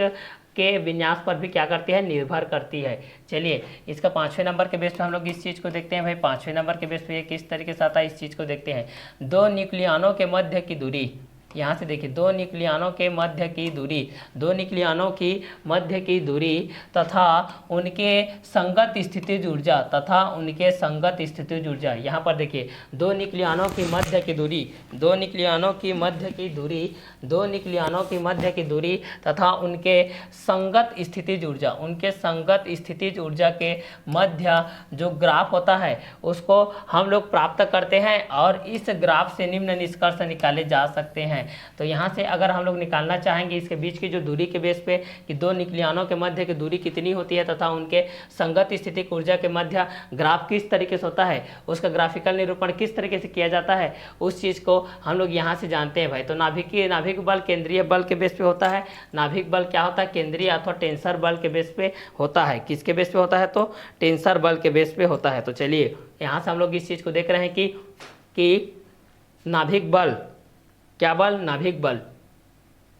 के विन्यास पर भी क्या करती है? निर्भर करती है। चलिए इसका 5वें नंबर के बेस पे हम लोग इस चीज़ को देखते हैं भाई। 5वें नंबर के बेस पे ये किस तरीके से आता है इस चीज़ को देखते हैं। दो न्यूक्लियनों के मध्य की दूरी, यहाँ से देखिए दो न्यूक्लियनों के मध्य की दूरी, दो न्यूक्लियनों की मध्य की दूरी तथा उनके संगत स्थितिज ऊर्जा, तथा उनके संगत स्थितिज ऊर्जा। यहाँ पर देखिए दो न्यूक्लियनों की मध्य की दूरी, दो न्यूक्लियनों की मध्य की दूरी, दो न्यूक्लियनों की मध्य की दूरी तथा उनके संगत स्थितिज ऊर्जा, उनके संगत स्थितिज ऊर्जा के मध्य जो ग्राफ होता है उसको हम लोग प्राप्त करते हैं और इस ग्राफ से निम्न निष्कर्ष निकाले जा सकते हैं। तो यहाँ से अगर हम लोग निकालना चाहेंगे इसके बीच की जो दूरी के बेस पे कि दो न्यूक्लियनों के मध्य की दूरी कितनी होती है तथा उनके संगत स्थितिक ऊर्जा के मध्य ग्राफ किस तरीके से होता है, उसका ग्राफिकल निरूपण किस तरीके से किया जाता है, उस चीज़ को हम लोग यहाँ से जानते हैं भाई। तो नाभिक बल केंद्रीय बल के बेस पे होता है। नाभिक बल क्या होता है? केंद्रीय अथवा टेंसर बल के बेस पे होता है। किसके बेस पे होता है? तो टेंसर बल के बेस पे होता है। तो चलिए यहाँ से हम लोग इस चीज़ को देख रहे हैं कि नाभिक बल, क्या बल? नाभिक बल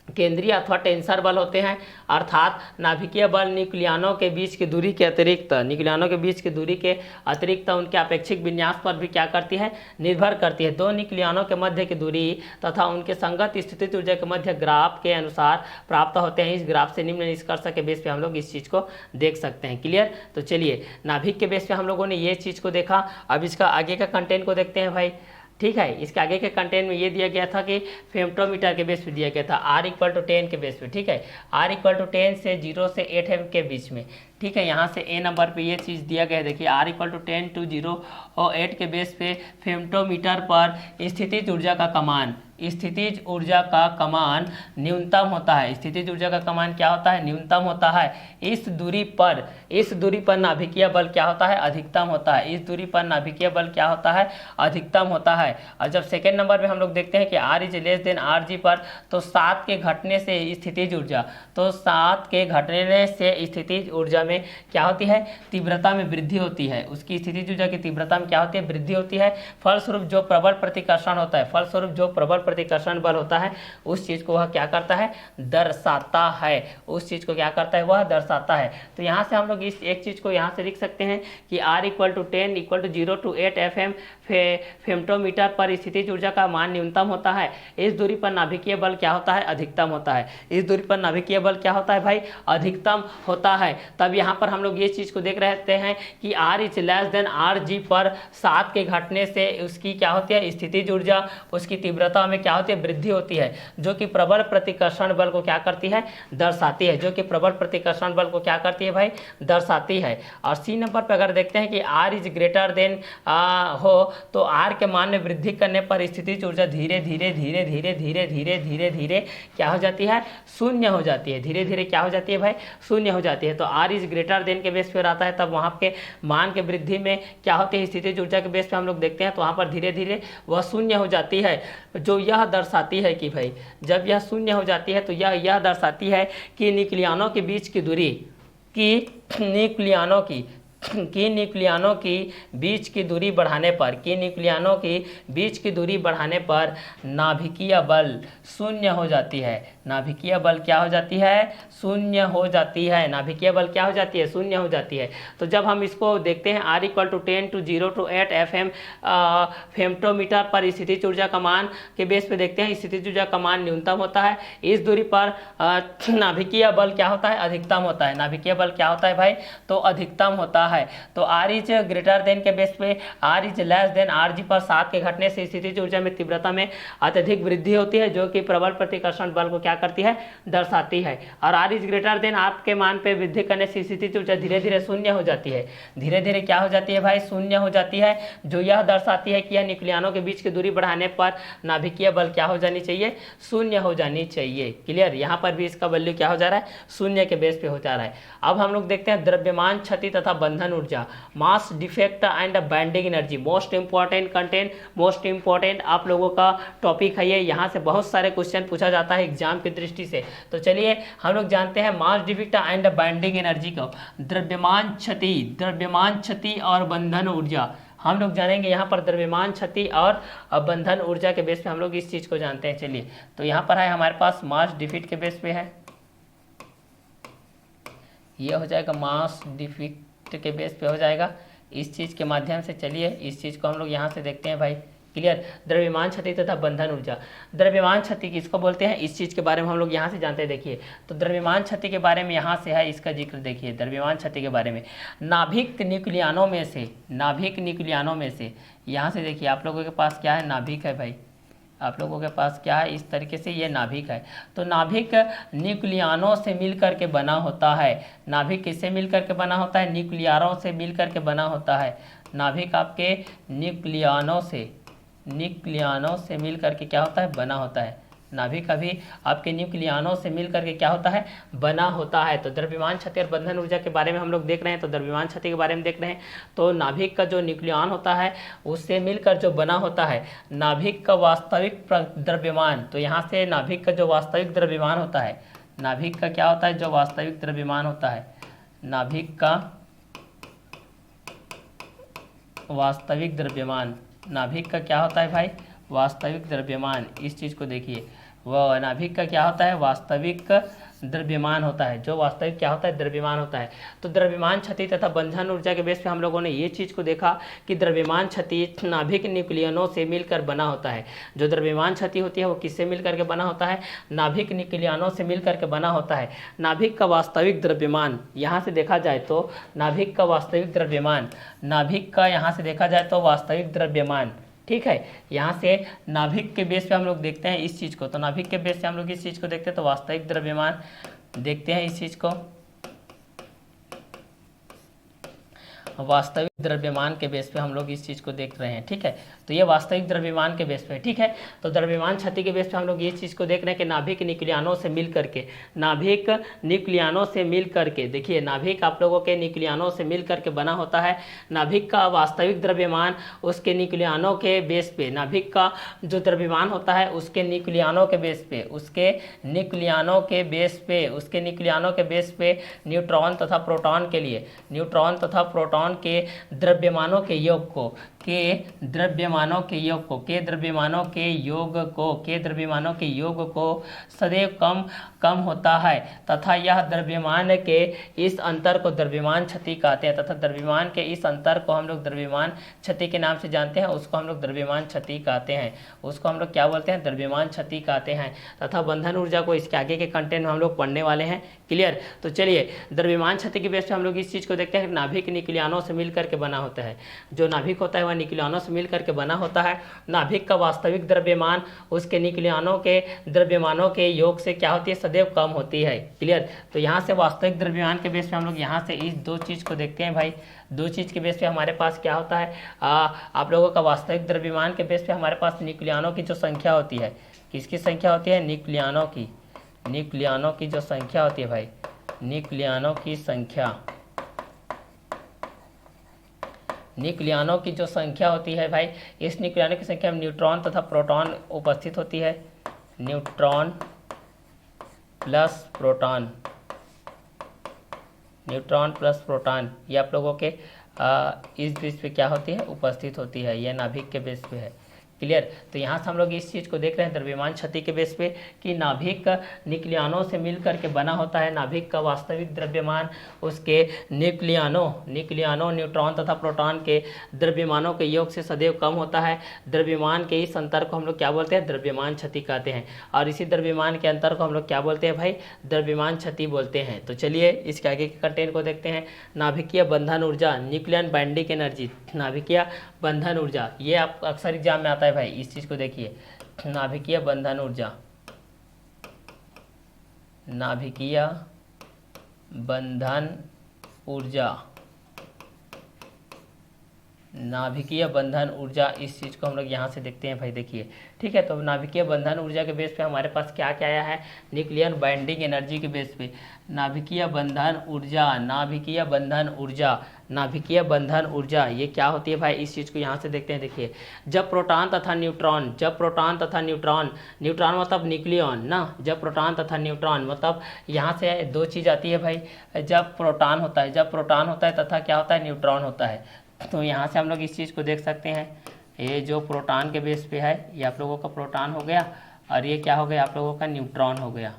केंद्रीय अथवा टेंसर बल होते हैं, अर्थात नाभिकीय बल न्यूक्लियनों के बीच की दूरी के अतिरिक्त, न्यूक्लियनों के बीच की दूरी के अतिरिक्त उनके अपेक्षिक विन्यास पर भी क्या करती है? निर्भर करती है। दो न्यूक्लियनों के मध्य की दूरी तथा उनके संगत स्थितिज ऊर्जा के मध्य ग्राफ के अनुसार प्राप्त होते हैं। इस ग्राफ से निम्न निष्कर्ष के बेस पे हम लोग इस चीज़ को देख सकते हैं। क्लियर? तो चलिए नाभिक के बेस पे हम लोगों ने ये चीज़ को देखा। अब इसका आगे का कंटेंट को देखते हैं भाई। ठीक है, इसके आगे के कंटेंट में ये दिया गया था कि फेमटोमीटर के बेस पे दिया गया था R = 10 के बेस पे। ठीक है, R = 10 से 0 से 8 एम के बीच में। ठीक है, यहाँ से A नंबर पे ये चीज़ दिया गया है। देखिए R = 10 to 0 और 8 के बेस पे फेमटोमीटर पर स्थितिज ऊर्जा का कमान, स्थितिज ऊर्जा का कमान न्यूनतम होता है। स्थितिज ऊर्जा का कमान क्या होता है? न्यूनतम होता है। इस दूरी पर नाभिकीय बल क्या होता है? अधिकतम होता है। इस दूरी पर नाभिकीय बल क्या होता है? अधिकतम होता है। और जब सेकेंड नंबर पे हम लोग देखते हैं कि R > RG पर, तो 7 के घटने से स्थितिज ऊर्जा, तो 7 के घटने से स्थितिज ऊर्जा में क्या होती है? तीव्रता में वृद्धि होती है। उसकी स्थितिज ऊर्जा की तीव्रता में क्या होती है? वृद्धि होती है। फलस्वरूप जो प्रबल प्रतिकर्षण होता है, फलस्वरूप जो प्रबल प्रतिकर्षण बल होता है उस चीज को वह क्या करता है? दर्शाता है। उस चीज को क्या करता है? वह दर्शाता है। तो यहाँ से हम लोग इस एक चीज को यहाँ से लिख सकते हैं कि R = 10 = 0 to 8 FM फेमटोमीटर पर स्थितिज ऊर्जा का मान न्यूनतम होता है। इस दूरी पर नाभिकीय बल क्या होता है? अधिकतम होता है। इस दूरी पर नाभिकीय बल क्या होता है भाई? अधिकतम होता है। तब यहाँ पर हम लोग ये चीज को देख रहे हैं कि R > RG पर 7 के घटने से उसकी क्या होती है? स्थितिज ऊर्जा, उसकी तीव्रता में क्या होती है? वृद्धि होती है, जो कि प्रबल प्रतिकर्षण बल को क्या करती है? दर्शाती है। जो कि प्रबल प्रतिकर्षण बल को क्या करती है भाई? दर्शाती है। और सी नंबर पर अगर देखते हैं कि R > हो तो R के मान में वृद्धि करने पर स्थितिज ऊर्जा धीरे धीरे क्या हो जाती है? शून्य हो जाती है। धीरे धीरे क्या हो जाती है भाई? शून्य हो जाती है। तो R > के बेस पर आता है, तब वहाँ के मान के वृद्धि में क्या होती है? स्थितिज ऊर्जा के बेस पे हम लोग देखते हैं तो वहाँ पर धीरे धीरे वह शून्य हो जाती है, जो यह दर्शाती है कि भाई जब यह शून्य हो जाती है तो यह दर्शाती है कि न्यूक्लियनों के बीच की दूरी, न्यूक्लियनों की बीच की दूरी बढ़ाने पर नाभिकीय बल शून्य हो जाती है। नाभिकीय बल क्या हो जाती है? शून्य हो जाती है। नाभिकीय बल क्या हो जाती है? शून्य हो जाती है। तो जब हम इसको देखते हैं R = 10 to 0 to 8 FM femtometre पर स्थितिज ऊर्जा का मान के बेस पे देखते हैं, स्थितिज ऊर्जा का मान न्यूनतम होता है। इस दूरी पर नाभिकीय बल क्या होता है? अधिकतम होता है। नाभिकीय बल क्या होता है भाई? तो अधिकतम होता है। तो R > के बेस पे R > RG पर 7 के घटने से स्थितिज ऊर्जा में तीव्रता में अत्यधिक वृद्धि होती है, जो कि प्रबल प्रतिकर्षण बल को क्या करती है? दर्शाती है। और R > R के मान पे वृद्धि करने से स्थितिज ऊर्जा धीरे धीरे शून्य हो जाती है। धीरे धीरे क्या हो जाती है भाई? शून्य हो जाती है, जो यह दर्शाती है कि यह न्यूक्लियनों के बीच की दूरी बढ़ाने पर नाभिकीय बल क्या हो जानी चाहिए? शून्य हो जानी चाहिए। क्लियर? यहाँ पर भी इसका वैल्यू क्या हो जा रहा है? शून्य के बेस पे हो जा रहा है। अब हम लोग देखते हैं द्रव्यमान क्षति तथा बंधन ऊर्जा, mass defect and binding energy. Most important content, most important आप लोगों का टॉपिक है ये। यहाँ से बहुत सारे क्वेश्चन पूछा जाता है एग्जाम की दृष्टि से। तो चलिए हम लोग जानते हैं mass defect and binding energy को। द्रव्यमान क्षति और बंधन ऊर्जा हम लोग जानेंगे। यहाँ पर द्रव्यमान क्षति और बंधन ऊर्जा के बेस पे हम लोग इस चीज को जानते हैं। चलिए तो यहाँ पर है हमारे पास मास डिफेक्ट के बेस पे है, ये हो जाएगा मास डिफेक्ट के बेस पे हो जाएगा इस चीज़ के माध्यम से। चलिए इस चीज़ को हम लोग यहाँ से देखते हैं भाई क्लियर। द्रव्यमान क्षति तथा बंधन ऊर्जा। द्रव्यमान क्षति किसको बोलते हैं, इस चीज के बारे में हम लोग यहाँ से जानते हैं। देखिए तो द्रव्यमान क्षति के बारे में यहाँ से है इसका जिक्र। देखिए द्रव्यमान क्षति के बारे में, नाभिक न्यूक्लियानों में से, नाभिक न्यूक्लियानों में से, यहाँ से देखिए आप लोगों के पास क्या है, नाभिक है भाई, आप लोगों के पास क्या है, इस तरीके से ये नाभिक है। तो नाभिक न्यूक्लियानों से मिलकर के बना होता है। नाभिक किससे मिलकर के बना होता है, न्यूक्लियारों से मिलकर के बना होता है। नाभिक आपके न्यूक्लियानों से मिलकर के क्या होता है, बना होता है। नाभिक अभी आपके न्यूक्लियानों से मिलकर के क्या होता है, बना होता है। तो द्रव्यमान क्षति और बंधन ऊर्जा के बारे में हम लोग देख रहे हैं। तो द्रव्यमान क्षति के बारे में देख रहे हैं, तो नाभिक का जो न्यूक्लियन होता है उससे मिलकर जो बना होता है, नाभिक का वास्तविक द्रव्यमान। तो यहाँ से नाभिक का जो वास्तविक द्रव्यमान होता है, नाभिक का क्या होता है, जो वास्तविक द्रव्यमान होता है, नाभिक का वास्तविक द्रव्यमान, नाभिक का क्या होता है भाई, वास्तविक द्रव्यमान। इस चीज़ को देखिए, वह नाभिक का क्या होता है, वास्तविक द्रव्यमान होता है, जो वास्तविक क्या होता है, द्रव्यमान होता है। तो द्रव्यमान क्षति तथा बंधन ऊर्जा के बेस पे हम लोगों ने ये चीज़ को देखा कि द्रव्यमान क्षति नाभिक न्यूक्लियनों से मिलकर बना होता है। जो द्रव्यमान क्षति होती है वो किससे मिलकर के बना होता है, नाभिक न्यूक्लियनों से मिलकर के बना होता है। नाभिक का वास्तविक द्रव्यमान, यहाँ से देखा जाए तो नाभिक का वास्तविक द्रव्यमान, नाभिक का यहाँ से देखा जाए तो वास्तविक द्रव्यमान, ठीक है। यहाँ से नाभिक के बेस पे हम लोग देखते हैं इस चीज़ को। तो नाभिक के बेस से हम लोग इस चीज़ को देखते हैं, तो वास्तविक द्रव्यमान देखते हैं इस चीज़ को, वास्तविक द्रव्यमान के बेस पे हम लोग इस चीज़ को देख रहे हैं, ठीक है। तो ये वास्तविक द्रव्यमान के बेस पे, ठीक है। तो द्रव्यमान क्षति के बेस पे हम लोग ये चीज़ को देख रहे हैं कि नाभिक न्यूक्लियनों से मिल करके, नाभिक न्यूक्लियनों से मिल करके, देखिए नाभिक आप लोगों के न्यूक्लियनों से मिल करके बना होता है। नाभिक का वास्तविक द्रव्यमान उसके न्यूक्लियनों के बेस पे, नाभिक का जो द्रव्यमान होता है उसके न्यूक्लियनों के बेस पे, उसके न्यूक्लियनों के बेस पे, उसके न्यूक्लियनों के बेस पे न्यूट्रॉन तथा प्रोटॉन के लिए, न्यूट्रॉन तथा प्रोटॉन के द्रव्यमानों के योग को, के द्रव्यमानों के योग को, के द्रव्यमानों के योग को, के द्रव्यमानों के योग को सदैव कम होता है तथा यह द्रव्यमान के इस अंतर को द्रव्यमान क्षति कहते हैं, तथा द्रव्यमान के इस अंतर को हम लोग द्रव्यमान क्षति के नाम से जानते हैं, उसको हम लोग द्रव्यमान क्षति कहते हैं, उसको हम लोग क्या बोलते हैं, द्रव्यमान क्षति कहते हैं। तथा बंधन ऊर्जा को इसके आगे के कंटेंट में हम लोग पढ़ने वाले हैं, क्लियर। तो चलिए द्रव्यमान क्षति के बेस पे हम लोग इस चीज़ को देखते हैं, नाभिक न्यूक्लियनों से मिलकर के बना होता है। जो नाभिक होता है वह न्यूक्लियनों से मिलकर के बना होता है। नाभिक का वास्तविक द्रव्यमान उसके न्यूक्लियनों के द्रव्यमानों के योग से क्या होती है, सदैव कम होती है, क्लियर। तो यहाँ से वास्तविक द्रव्यमान के बेस पे हम लोग यहाँ से इस दो चीज़ को देखते हैं भाई। दो चीज़ के बेस पे हमारे पास क्या होता है, आप लोगों का वास्तविक द्रव्यमान के बेस पे हमारे पास न्यूक्लियनों की जो संख्या होती है, किसकी संख्या होती है, न्यूक्लियनों की, न्यूक्लियनों की जो संख्या होती है भाई, न्यूक्लियनों की संख्या, न्यूक्लियनों की जो संख्या होती है भाई, इस न्यूक्लियनों की संख्या में न्यूट्रॉन तथा प्रोटॉन उपस्थित होती है। Neutron plus proton, neutron plus proton ये आप लोगों के इस बेस पे क्या होती है, उपस्थित होती है। यह नाभिक के बेस पे है, क्लियर। तो यहाँ से हम लोग इस चीज़ को देख रहे हैं द्रव्यमान क्षति के बेस पे कि नाभिक न्यूक्लियनों से मिलकर के बना होता है। नाभिक का वास्तविक द्रव्यमान उसके न्यूक्लियनों न्यूट्रॉन तथा प्रोटॉन के द्रव्यमानों के योग से सदैव कम होता है। द्रव्यमान के इस अंतर को हम लोग क्या बोलते हैं, द्रव्यमान क्षति कहते हैं। और इसी द्रव्यमान के अंतर को हम लोग क्या बोलते हैं भाई, द्रव्यमान क्षति बोलते हैं। तो चलिए इसके आगे के कंटेंट को देखते हैं। नाभिकीय बंधन ऊर्जा, न्यूक्लियन बाइंडिंग एनर्जी, नाभिकीय बंधन ऊर्जा, ये आप अक्सर एग्जाम में आता है भाई। इस चीज को देखिए, नाभिकीय बंधन ऊर्जा, नाभिकीय बंधन ऊर्जा, नाभिकीय बंधन ऊर्जा, इस चीज़ को हम लोग यहाँ से देखते हैं भाई। देखिए ठीक है, तो नाभिकीय बंधन ऊर्जा के बेस पे हमारे पास क्या क्या आया है, न्यूक्लियर बाइंडिंग एनर्जी के बेस पे नाभिकीय बंधन ऊर्जा, नाभिकीय बंधन ऊर्जा, नाभिकीय बंधन ऊर्जा ये क्या होती है भाई, इस चीज़ को यहाँ से देखते हैं। देखिए जब प्रोटॉन तथा न्यूट्रॉन, जब प्रोटॉन तथा न्यूट्रॉन, न्यूट्रॉन मतलब न्यूक्लियन ना, जब प्रोटॉन तथा न्यूट्रॉन मतलब यहाँ से दो चीज़ आती है भाई। जब प्रोटॉन होता है, जब प्रोटॉन होता है तथा क्या होता है, न्यूट्रॉन होता है। तो यहाँ से हम लोग इस चीज़ को देख सकते हैं, ये जो प्रोटॉन के बेस पे है ये आप लोगों का प्रोटॉन हो गया, और ये क्या हो गया, आप लोगों का न्यूट्रॉन हो गया।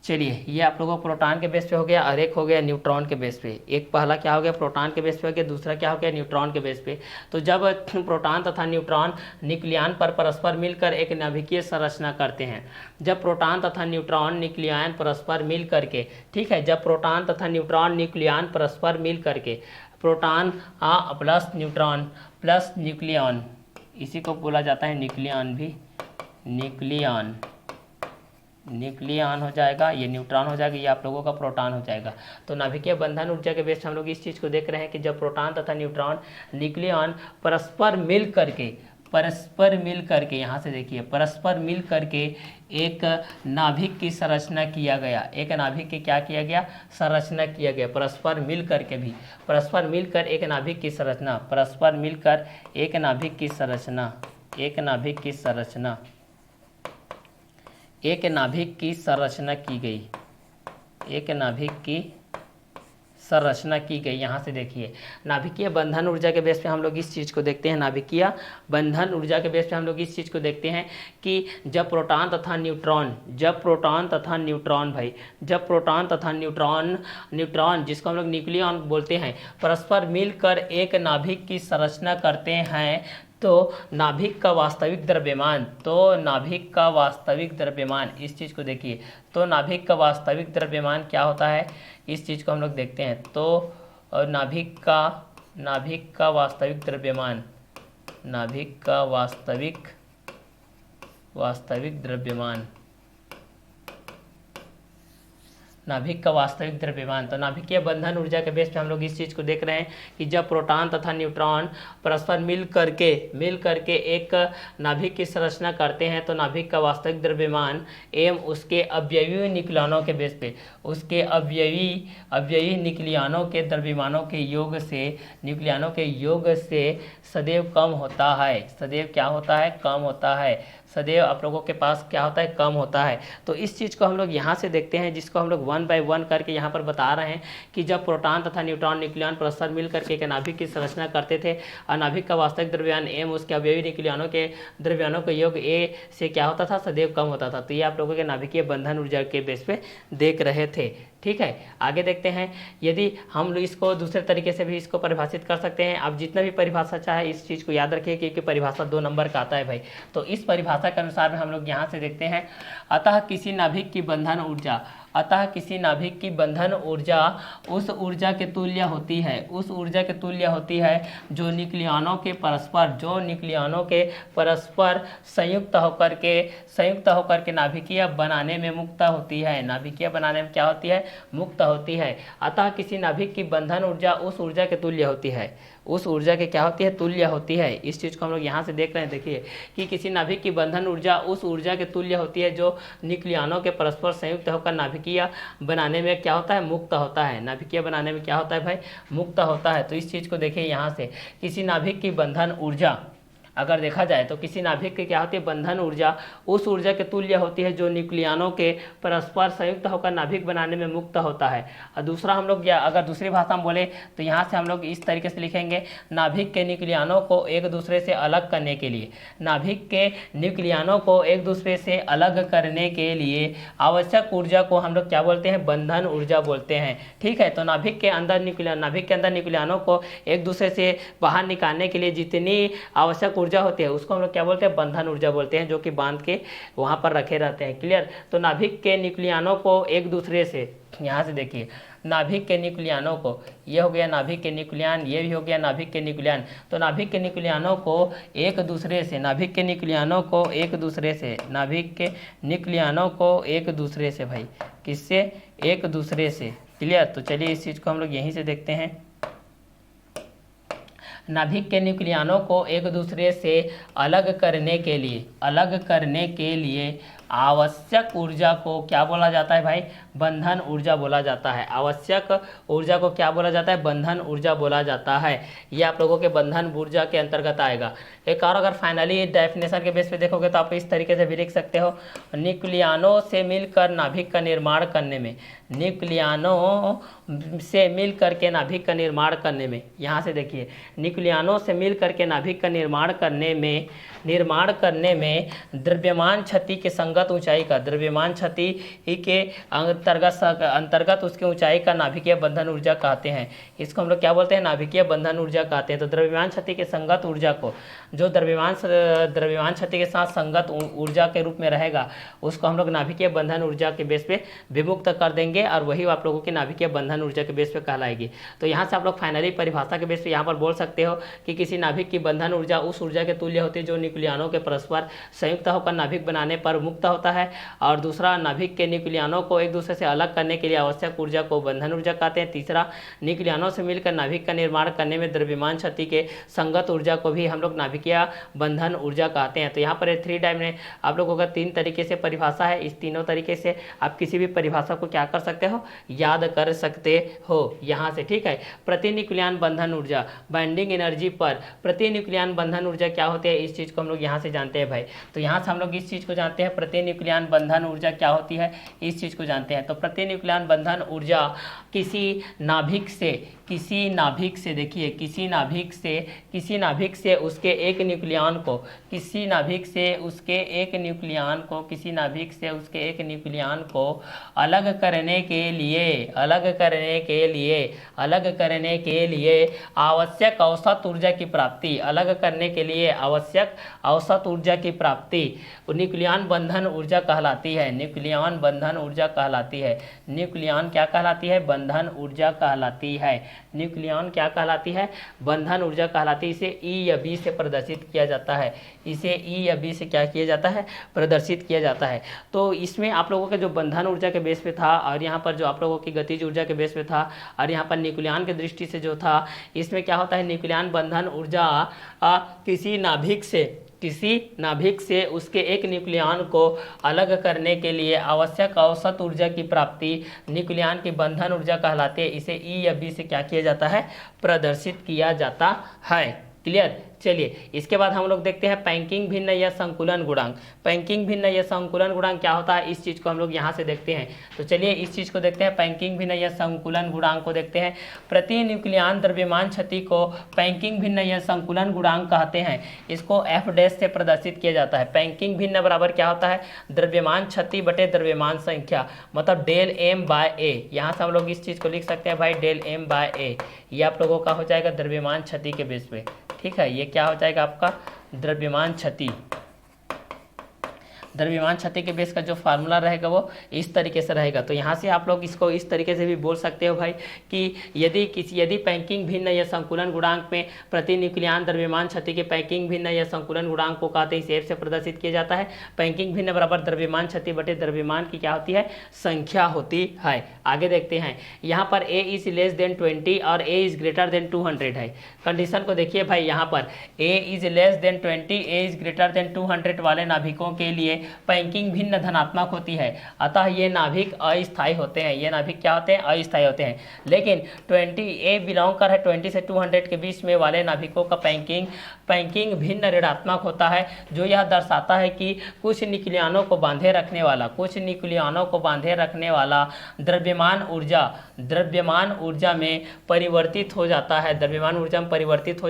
चलिए, ये आप लोगों को प्रोटॉन के बेस पे हो गया और एक हो गया न्यूट्रॉन के बेस पे। एक पहला क्या हो गया, प्रोटॉन के बेस पे हो गया, दूसरा क्या हो गया, न्यूट्रॉन के बेस पे। तो जब प्रोटॉन तथा न्यूट्रॉन न्यूक्लियन पर परस्पर मिलकर एक नाभिकीय संरचना करते हैं, जब प्रोटॉन तथा न्यूट्रॉन न्यूक्लियन परस्पर मिल करके, ठीक है, जब प्रोटॉन तथा न्यूट्रॉन न्यूक्लियन परस्पर मिल करके, proton plus neutron plus nucleon, इसी को बोला जाता है न्यूक्लियन भी, न्यूक्लियन हो जाएगा, ये न्यूट्रॉन हो जाएगा, ये आप लोगों का प्रोटॉन हो जाएगा। तो नाभिकीय बंधन ऊर्जा के बेस हम लोग इस चीज़ को देख रहे हैं कि जब प्रोटॉन तथा न्यूट्रॉन न्यूक्लियन परस्पर मिल करके यहाँ से देखिए, परस्पर मिल करके एक नाभिक की संरचना किया गया, एक नाभिक की क्या किया गया, संरचना किया गया, परस्पर मिल करके भी, परस्पर मिलकर एक नाभिक की संरचना, परस्पर मिलकर एक नाभिक की संरचना, एक नाभिक की संरचना, एक नाभिक की संरचना की गई, एक नाभिक की संरचना की गई। यहाँ से देखिए, नाभिकीय बंधन ऊर्जा के बेस पे हम लोग इस चीज़ को देखते हैं, नाभिकीय बंधन ऊर्जा के बेस पे हम लोग इस चीज़ को देखते हैं कि जब प्रोटॉन तथा न्यूट्रॉन, जब प्रोटॉन तथा न्यूट्रॉन भाई, जब प्रोटॉन तथा न्यूट्रॉन जिसको हम लोग न्यूक्लियन बोलते हैं, परस्पर मिलकर एक नाभिक की संरचना करते हैं, तो नाभिक का वास्तविक द्रव्यमान, तो नाभिक का वास्तविक द्रव्यमान, इस चीज़ को देखिए, तो नाभिक का वास्तविक द्रव्यमान क्या होता है, इस चीज़ को हम लोग देखते हैं। तो नाभिक का वास्तविक द्रव्यमान, नाभिक का वास्तविक द्रव्यमान, नाभिक का वास्तविक द्रव्यमान। तो नाभिकीय बंधन ऊर्जा के बेस पे हम लोग इस चीज़ को देख रहे हैं कि जब प्रोटॉन तथा न्यूट्रॉन परस्पर मिल करके एक नाभिक की संरचना करते हैं, तो नाभिक का वास्तविक द्रव्यमान एवं उसके अवयवी न्यूक्लियनों के बेस पे, उसके अवयवी न्यूक्लियनों के द्रव्यमानों के योग से सदैव कम होता है, सदैव क्या होता है, कम होता है, सदैव आप लोगों के पास क्या होता है, कम होता है। तो इस चीज़ को हम लोग यहाँ से देखते हैं, जिसको हम लोग 1 बाय 1 करके यहाँ पर बता रहे हैं कि जब प्रोटॉन तथा न्यूट्रॉन न्यूक्लियन परस्पर मिल करके एक नाभिक की संरचना करते थे और नाभिक का वास्तविक द्रव्यमान एम उसके अवयवी न्यूक्लियनों के द्रव्यमानों का योग ए से क्या होता था, सदैव कम होता था। तो ये आप लोगों के नाभिकीय बंधन ऊर्जा के बेस पे देख रहे थे। ठीक है, आगे देखते हैं। यदि हम लोग इसको दूसरे तरीके से भी इसको परिभाषित कर सकते हैं, आप जितना भी परिभाषा चाहे इस चीज़ को याद रखिए, क्योंकि परिभाषा 2 नंबर का आता है भाई। तो इस परिभाषा के अनुसार में हम लोग यहाँ से देखते हैं, अतः किसी नाभिक की बंधन ऊर्जा, अतः किसी नाभिक की बंधन ऊर्जा उस ऊर्जा के तुल्य होती है, उस ऊर्जा के तुल्य होती है जो न्यूक्लियनों के परस्पर संयुक्त होकर के नाभिकीय बनाने में मुक्त होती है, नाभिकीय बनाने में क्या होती है, मुक्त होती है। अतः किसी नाभिक की बंधन ऊर्जा उस ऊर्जा के तुल्य होती है, उस ऊर्जा के क्या होती है, तुल्य होती है। इस चीज़ को हम लोग यहाँ से देख रहे हैं, देखिए कि किसी नाभिक की बंधन ऊर्जा उस ऊर्जा के तुल्य होती है जो न्यूक्लियनों के परस्पर संयुक्त होकर नाभिकीय बनाने में क्या होता है, मुक्त होता है, नाभिकीय बनाने में क्या होता है भाई, मुक्त होता है। तो इस चीज़ को देखिए यहाँ से, किसी नाभिक की बंधन ऊर्जा अगर देखा जाए तो किसी नाभिक की क्या होती है, बंधन ऊर्जा उस ऊर्जा के तुल्य होती है जो न्यूक्लियनों के परस्पर संयुक्त होकर नाभिक बनाने में मुक्त होता है। और दूसरा हम लोग अगर दूसरी भाषा में बोले तो यहाँ से हम लोग इस तरीके से लिखेंगे, नाभिक के न्यूक्लियनों को एक दूसरे से अलग करने के लिए, नाभिक के न्यूक्लियनों को एक दूसरे से अलग करने के लिए आवश्यक ऊर्जा को हम लोग क्या बोलते हैं, बंधन ऊर्जा बोलते हैं। ठीक है, तो नाभिक के अंदर न्यूक्लियनों को एक दूसरे से बाहर निकालने के लिए जितनी आवश्यक ऊर्जा होती है उसको हम लोग क्या बोलते हैं, बंधन ऊर्जा बोलते हैं, जो कि बांध के वहां पर रखे रहते हैं। क्लियर। तो नाभिक के न्यूक्लियनों को एक दूसरे से, यहाँ से देखिए, नाभिक के न्यूक्लियनों को, ये हो गया नाभिक के न्यूक्लियन, ये भी हो गया नाभिक के न्यूक्लियन। तो नाभिक के न्यूक्लियनों को एक दूसरे से, नाभिक के न्यूक्लियनों को एक दूसरे से, नाभिक के न्यूक्लियनों को एक दूसरे से भाई, किससे, एक दूसरे से। क्लियर। तो चलिए इस चीज़ को हम लोग यहीं से देखते हैं, नाभिक के न्यूक्लियनों को एक दूसरे से अलग करने के लिए आवश्यक ऊर्जा को क्या बोला जाता है भाई, बंधन ऊर्जा बोला जाता है। आवश्यक ऊर्जा को क्या बोला जाता है, बंधन ऊर्जा बोला जाता है। ये आप लोगों के बंधन ऊर्जा के अंतर्गत आएगा। एक और अगर फाइनली डेफिनेशन के बेस पे देखोगे तो आप इस तरीके से भी लिख सकते हो, न्यूक्लियनों से मिलकर नाभिक का निर्माण करने में, न्यूक्लियनों से मिल करके नाभिक का निर्माण करने में, यहाँ से देखिए, न्यूक्लियनों से मिल करके नाभिक का निर्माण करने में द्रव्यमान क्षति के संगत संगत ऊंचाई का, द्रव्यमान क्षति के अंतर्गत उसके ऊंचाई का नाभिकीय बंधन ऊर्जा कहते हैं। इसको हम लोग क्या बोलते हैं? नाभिकीय बंधन ऊर्जा कहते हैं। तो द्रव्यमान क्षति के संगत ऊर्जा को, जो द्रव्यमान क्षति के साथ संगत ऊर्जा के रूप में रहेगा, उसको हम लोग नाभिकीय बंधन ऊर्जा के बेस पे विमुक्त कर देंगे और वही आप लोगों की नाभिकीय बंधन ऊर्जा के बेस पे कहलाएगी। तो यहाँ से आप लोग फाइनली परिभाषा के बेस पे यहाँ पर बोल सकते हो कि किसी नाभिक की बंधन ऊर्जा उस ऊर्जा के तुल्य होती है जो न्यूक्लियनों के परस्पर संयुक्त होकर नाभिक बनाने पर मुक्त होता है, और दूसरा, नाभिक के न्यूक्लियनों को एक दूसरे से अलग करने के लिए आवश्यक ऊर्जा को बंधन ऊर्जा कहते हैं। तीसरा, न्यूक्लियनों से मिलकर नाभिक का निर्माण करने में द्रव्यमान क्षति के संगत ऊर्जा को भी हम लोग नाभिकीय बंधन ऊर्जा कहते हैं। तो यहाँ पर 3 डायमेंशन आप लोगों का 3 तरीके से परिभाषा है। इस तीनों तरीके से आप किसी भी परिभाषा को क्या कर सकते हो? याद कर सकते हो यहाँ से, ठीक है। प्रति न्यूक्लियन बंधन ऊर्जा, बाइंडिंग एनर्जी पर प्रति न्यूक्लियन बंधन ऊर्जा क्या होती है, इस चीज़ को हम लोग यहाँ से जानते हैं भाई। तो यहाँ से हम लोग इस चीज़ को जानते हैं, प्रति न्यूक्लियन बंधन ऊर्जा क्या होती है, इस चीज़ को जानते हैं। तो प्रति न्यूक्लियन बंधन ऊर्जा किसी नाभिक से देखिए, किसी नाभिक से उसके एक न्यूक्लियन को, किसी नाभिक से उसके एक न्यूक्लियन को अलग करने के लिए आवश्यक औसत ऊर्जा की प्राप्ति, न्यूक्लियन बंधन ऊर्जा कहलाती है। न्यूक्लियन क्या कहलाती है? बंधन ऊर्जा कहलाती है। न्यूक्लियन क्या कहलाती है? बंधन ऊर्जा कहलाती है। इसे ई या बी से प्रदर्शित किया जाता है। क्या किया जाता है? प्रदर्शित किया जाता है। तो इसमें आप लोगों के जो बंधन ऊर्जा के बेस पे था, और यहाँ पर जो आप लोगों की गतिज ऊर्जा के बेस पे था, और यहाँ पर न्यूक्लियन की दृष्टि से जो था, इसमें क्या होता है? न्यूक्लियन बंधन ऊर्जा किसी नाभिक से उसके एक न्यूक्लियन को अलग करने के लिए आवश्यक औसत ऊर्जा की प्राप्ति न्यूक्लियन की बंधन ऊर्जा कहलाती है। इसे ई या बी से क्या किया जाता है? प्रदर्शित किया जाता है। क्लियर? चलिए, इसके बाद हम लोग देखते हैं पैंकिंग भिन्न या संकुलन गुणांक। पैंकिंग भिन्न या संकुलन गुणांक क्या होता है, इस चीज़ को हम लोग यहाँ से देखते हैं। तो चलिए इस चीज़ को देखते हैं, पैंकिंग भिन्न या संकुलन गुणांक को देखते हैं। प्रति न्यूक्लियन द्रव्यमान क्षति को पैंकिंग भिन्न या संकुलन गुणांक कहते हैं। इसको एफ डैश से प्रदर्शित किया जाता है। पैंकिंग भिन्न बराबर क्या होता है? द्रव्यमान क्षति बटे द्रव्यमान संख्या, मतलब डेल एम बाय ए। यहाँ से हम लोग इस चीज़ को लिख सकते हैं भाई, डेल एम बाय ए। ये आप लोगों का हो जाएगा द्रव्यमान क्षति के बेस पे, ठीक है। ये क्या हो जाएगा आपका? द्रव्यमान क्षति। द्रव्यमान क्षति के बेस का जो फार्मूला रहेगा वो इस तरीके से रहेगा। तो यहाँ से आप लोग इसको इस तरीके से भी बोल सकते हो भाई कि यदि पैंकिंग भिन्न या संकुलन गुणांक में प्रति न्यूक्लियन द्रव्यमान क्षति के पैंकिंग भिन्न या संकुलन गुणांक को कहते हैं, इस एफ से प्रदर्शित किया जाता है। पैंकिंग भिन्न बराबर द्रव्यमान क्षति बटे द्रव्यमान की क्या होती है? संख्या होती है। आगे देखते हैं, यहाँ पर ए इज लेस देन 20 और ए इज ग्रेटर देन 200 है। कंडीशन को देखिए भाई, यहाँ पर a is less than 20, a is greater than 200 वाले नाभिकों के लिए पैंकिंग भिन्न धनात्मक होती है, अतः ये नाभिक अस्थायी होते हैं। ये नाभिक क्या होते हैं? अस्थायी होते हैं। लेकिन 20 ए बिलोंग कर है 20 से 200 के बीच में वाले नाभिकों का पैंकिंग भिन्न ऋणात्मक होता है, जो यह दर्शाता है कि कुछ न्यूक्लियनों को बांधे रखने वाला द्रव्यमान ऊर्जा में परिवर्तित हो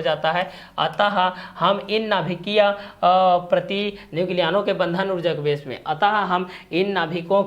जाता है। अतः हम इन नाभिकीय प्रति न्यूक्लियनों के बंधन ऊर्जा के बेस में, अतः हम इन नाभिकों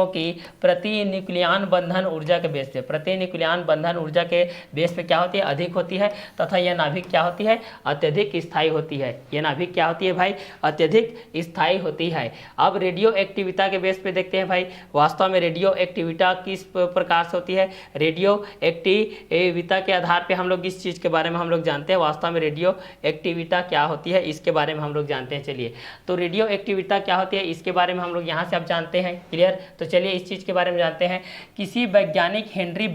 की प्रति न्यूक्लियन बंधन ऊर्जा के बेस पे, प्रति न्यूक्लियन बंधन ऊर्जा के बेस पे क्या होती है? अधिक होती है, तथा यह नाभिक क्या होती है? अत्यधिक स्थायी होती है। यह नाभिक क्या होती है भाई? अत्यधिक स्थायी होती है। अब रेडियो एक्टिविटा के बेस पे देखते हैं भाई, वास्तव में रेडियो एक्टिविटा किस प्रकार से होती है? रेडियो एक्टिविटा के आधार पे हम लोग इस चीज़ के बारे में हम लोग जानते हैं। वास्तव में रेडियो एक्टिविटा क्या होती है, इसके बारे में हम लोग जानते हैं। चलिए, तो रेडियो एक्टिविटा क्या होती है, इसके बारे में हम लोग यहाँ से अब जानते हैं। क्लियर? तो चलिए इस चीज़ के बारे में जानते हैं। किसी वैज्ञानिक हेनरी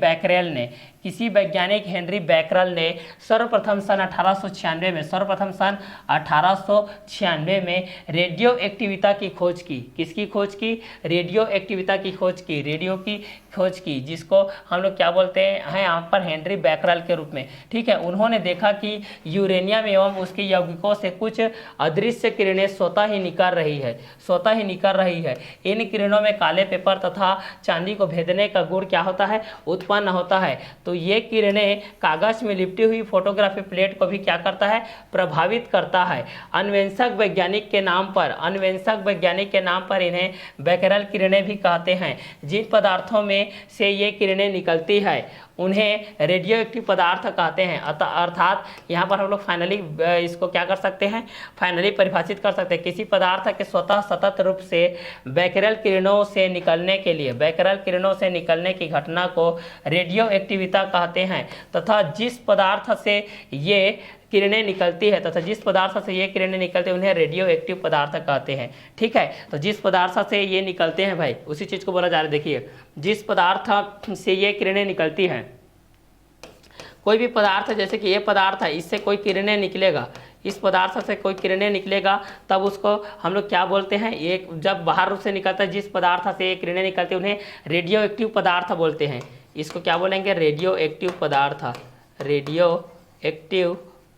बैकरेल ने सर्वप्रथम सन 1896 में रेडियो एक्टिविटा की खोज की। किसकी खोज की? रेडियो एक्टिविटा की खोज की, रेडियो की खोज की, जिसको हम लोग क्या बोलते हैं यहाँ पर? हेनरी बैकरेल के रूप में, ठीक है। उन्होंने देखा कि यूरेनियम एवं उसके यौगिकों से कुछ अदृश्य किरणें स्वतः ही निकल रही है। इन किरणों में काले पेपर तथा चांदी को भेदने का गुण क्या होता है? उत्पन्न होता है। तो ये किरणें कागज में लिपटी हुई फोटोग्राफी प्लेट को भी क्या करता है, प्रभावित करता है। अन्वेषक वैज्ञानिक के नाम पर इन्हें बैकरल किरणें भी कहते हैं। जिन पदार्थों में से ये किरणें निकलती है उन्हें रेडियो एक्टिव पदार्थ कहते हैं। अर्थात यहाँ पर हम लोग फाइनली इसको क्या कर सकते हैं, फाइनली परिभाषित कर सकते हैं। किसी पदार्थ के स्वतः सतत रूप से बैकरल किरणों से निकलने की घटना को रेडियो एक्टिविता कहते हैं तथा जिस पदार्थ से ये किरणें निकलती है उन्हें रेडियो एक्टिव पदार्थ कहते हैं। ठीक है, तो जिस पदार्थ से ये निकलते हैं भाई उसी चीज़ को बोला जा रहा है। देखिए, जिस पदार्थ से ये किरणें निकलती हैं, कोई भी पदार्थ जैसे कि ये पदार्थ है, इससे कोई किरणें निकलेगा, इस पदार्थ से कोई किरणें निकलेगा तब उसको हम लोग क्या बोलते हैं, एक जब बाहर रूप से निकलता है जिस पदार्थ से ये किरणें निकलती हैं उन्हें रेडियो एक्टिव पदार्थ बोलते हैं। इसको क्या बोलेंगे, रेडियो एक्टिव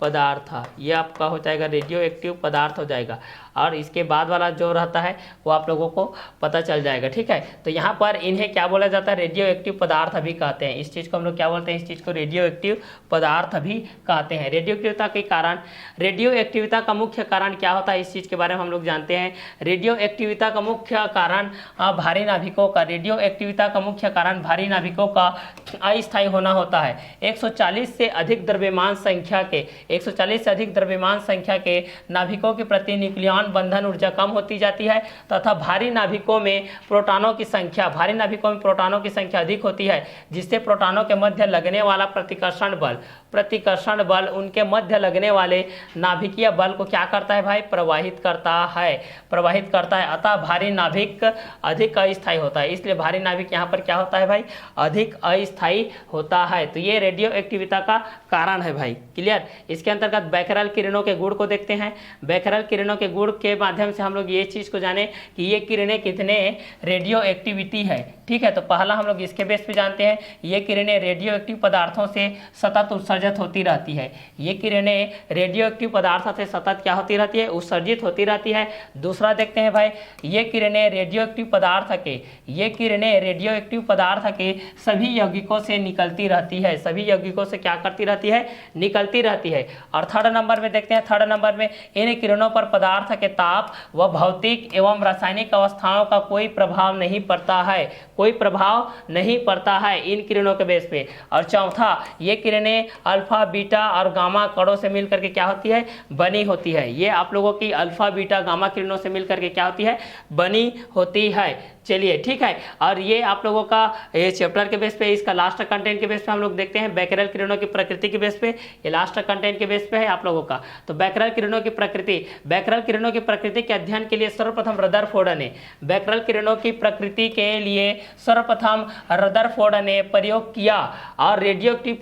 पदार्थ। ये आपका हो जाएगा रेडियो एक्टिव पदार्थ हो जाएगा। और इसके बाद वाला जो रहता है वो आप लोगों को पता चल जाएगा। ठीक है, तो यहाँ पर इन्हें क्या बोला जाता है, रेडियो एक्टिव पदार्थ भी कहते हैं। इस चीज़ को हम लोग क्या बोलते हैं, इस चीज़ को रेडियो एक्टिव पदार्थ भी कहते हैं। रेडियो एक्टिविता का मुख्य कारण क्या होता है, इस चीज़ के बारे में हम लोग जानते हैं। रेडियो एक्टिविता का मुख्य कारण भारी नाभिकों का अस्थायी होना होता है। 140 से अधिक द्रव्यमान संख्या के नाभिकों के प्रति न्यूक्लियन बंधन ऊर्जा कम होती जाती है तथा भारी नाभिकों में प्रोटॉनों की संख्या अधिक होती है, जिससे प्रोटॉनों के मध्य लगने वाला प्रतिकर्षण बल उनके मध्य लगने वाले नाभिकीय बल को क्या करता है भाई, प्रवाहित करता है। अतः भारी नाभिक अधिक अस्थायी होता है, इसलिए भारी नाभिक यहाँ पर क्या होता है भाई, अधिक अस्थायी होता है। तो ये रेडियो एक्टिविता का कारण है भाई। क्लियर। इसके अंतर्गत बैकरल किरणों के गुण को देखते हैं। बैकरल किरणों के गुण के माध्यम से हम लोग ये चीज़ को जाने कि ये किरणें कितने रेडियो एक्टिविटी है। ठीक है, तो पहला हम लोग इसके बेस पे जानते हैं, ये किरणें रेडियो एक्टिव पदार्थों से सतत उत्सर्जित होती रहती है। ये किरणें रेडियो एक्टिव पदार्थों से सतत क्या होती रहती है, उत्सर्जित होती रहती है। दूसरा देखते हैं भाई, ये किरणें रेडियो एक्टिव पदार्थ के सभी यौगिकों से निकलती रहती है, निकलती रहती है। और थर्ड नंबर में देखते हैं, इन किरणों पर पदार्थ के ताप व भौतिक एवं रासायनिक अवस्थाओं का कोई प्रभाव नहीं पड़ता है इन किरणों के बेस पे। और चौथा, ये किरणें अल्फा बीटा और गामा कणों से मिलकर के क्या होती है, बनी होती है। ये आप लोगों की अल्फा बीटा गामा किरणों से मिलकर के क्या होती है, बनी होती है। चलिए ठीक है, और ये आप लोगों का ये चैप्टर के बेस पे, इसका लास्ट कंटेंट के बेस पे हम लोग देखते हैं बैकरल किरणों की प्रकृति के बेस पे। ये लास्ट कंटेंट के बेस पे है आप लोगों का। तो बैकरल किरणों की प्रकृति के अध्ययन के लिए सर्वप्रथम रदरफोर्ड ने प्रयोग किया और रेडियो एक्टिव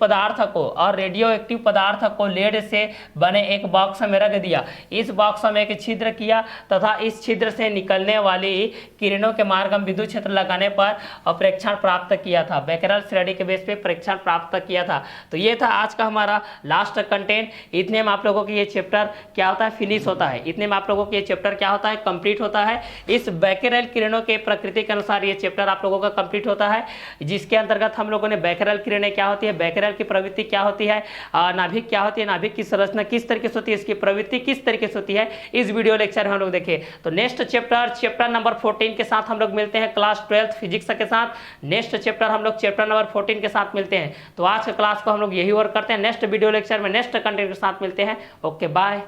पदार्थ को लेड से बने एक बॉक्स में रख दिया। इस बॉक्स में एक छिद्र किया तथा इस छिद्र से निकलने वाली किरणों के मार्ग विद्युत क्षेत्र लगाने पर प्रेक्षण प्राप्त किया था। बैकरल स्टडी के बेस पे प्रेक्षण प्राप्त किया था। तो ये था आज का हमारा लास्ट कंटेंट। इतने में आप लोगों की ये चैप्टर क्या होता है, फिनिश होता है। इतने में आप लोगों की ये चैप्टर क्या होता है, कंप्लीट होता है। इस बैकरल किरणों के प्रकृति के अनुसार ये चैप्टर आप लोगों का कंप्लीट होता है, जिसके अंतर्गत हम लोगों ने बैकरल किरणें क्या होती है, बैकरल की प्रवृत्ति क्या होती है, नाभिक क्या होती है, नाभिक की संरचना किस तरीके से होती है, इसकी प्रवृत्ति किस तरीके से होती है, इस वीडियो लेक्चर में हम लोग देखें। तो नेक्स्ट चैप्टर नंबर 14 के साथ हम लोग मिलते हैं क्लास 12 फिजिक्स के साथ। नेक्स्ट चैप्टर हम लोग चैप्टर नंबर 14 के साथ मिलते हैं। तो आज के क्लास को हम लोग यही वर्क करते हैं। नेक्स्ट वीडियो लेक्चर में नेक्स्ट कंटेंट के साथ मिलते हैं। Okay bye,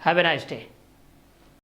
have a nice day.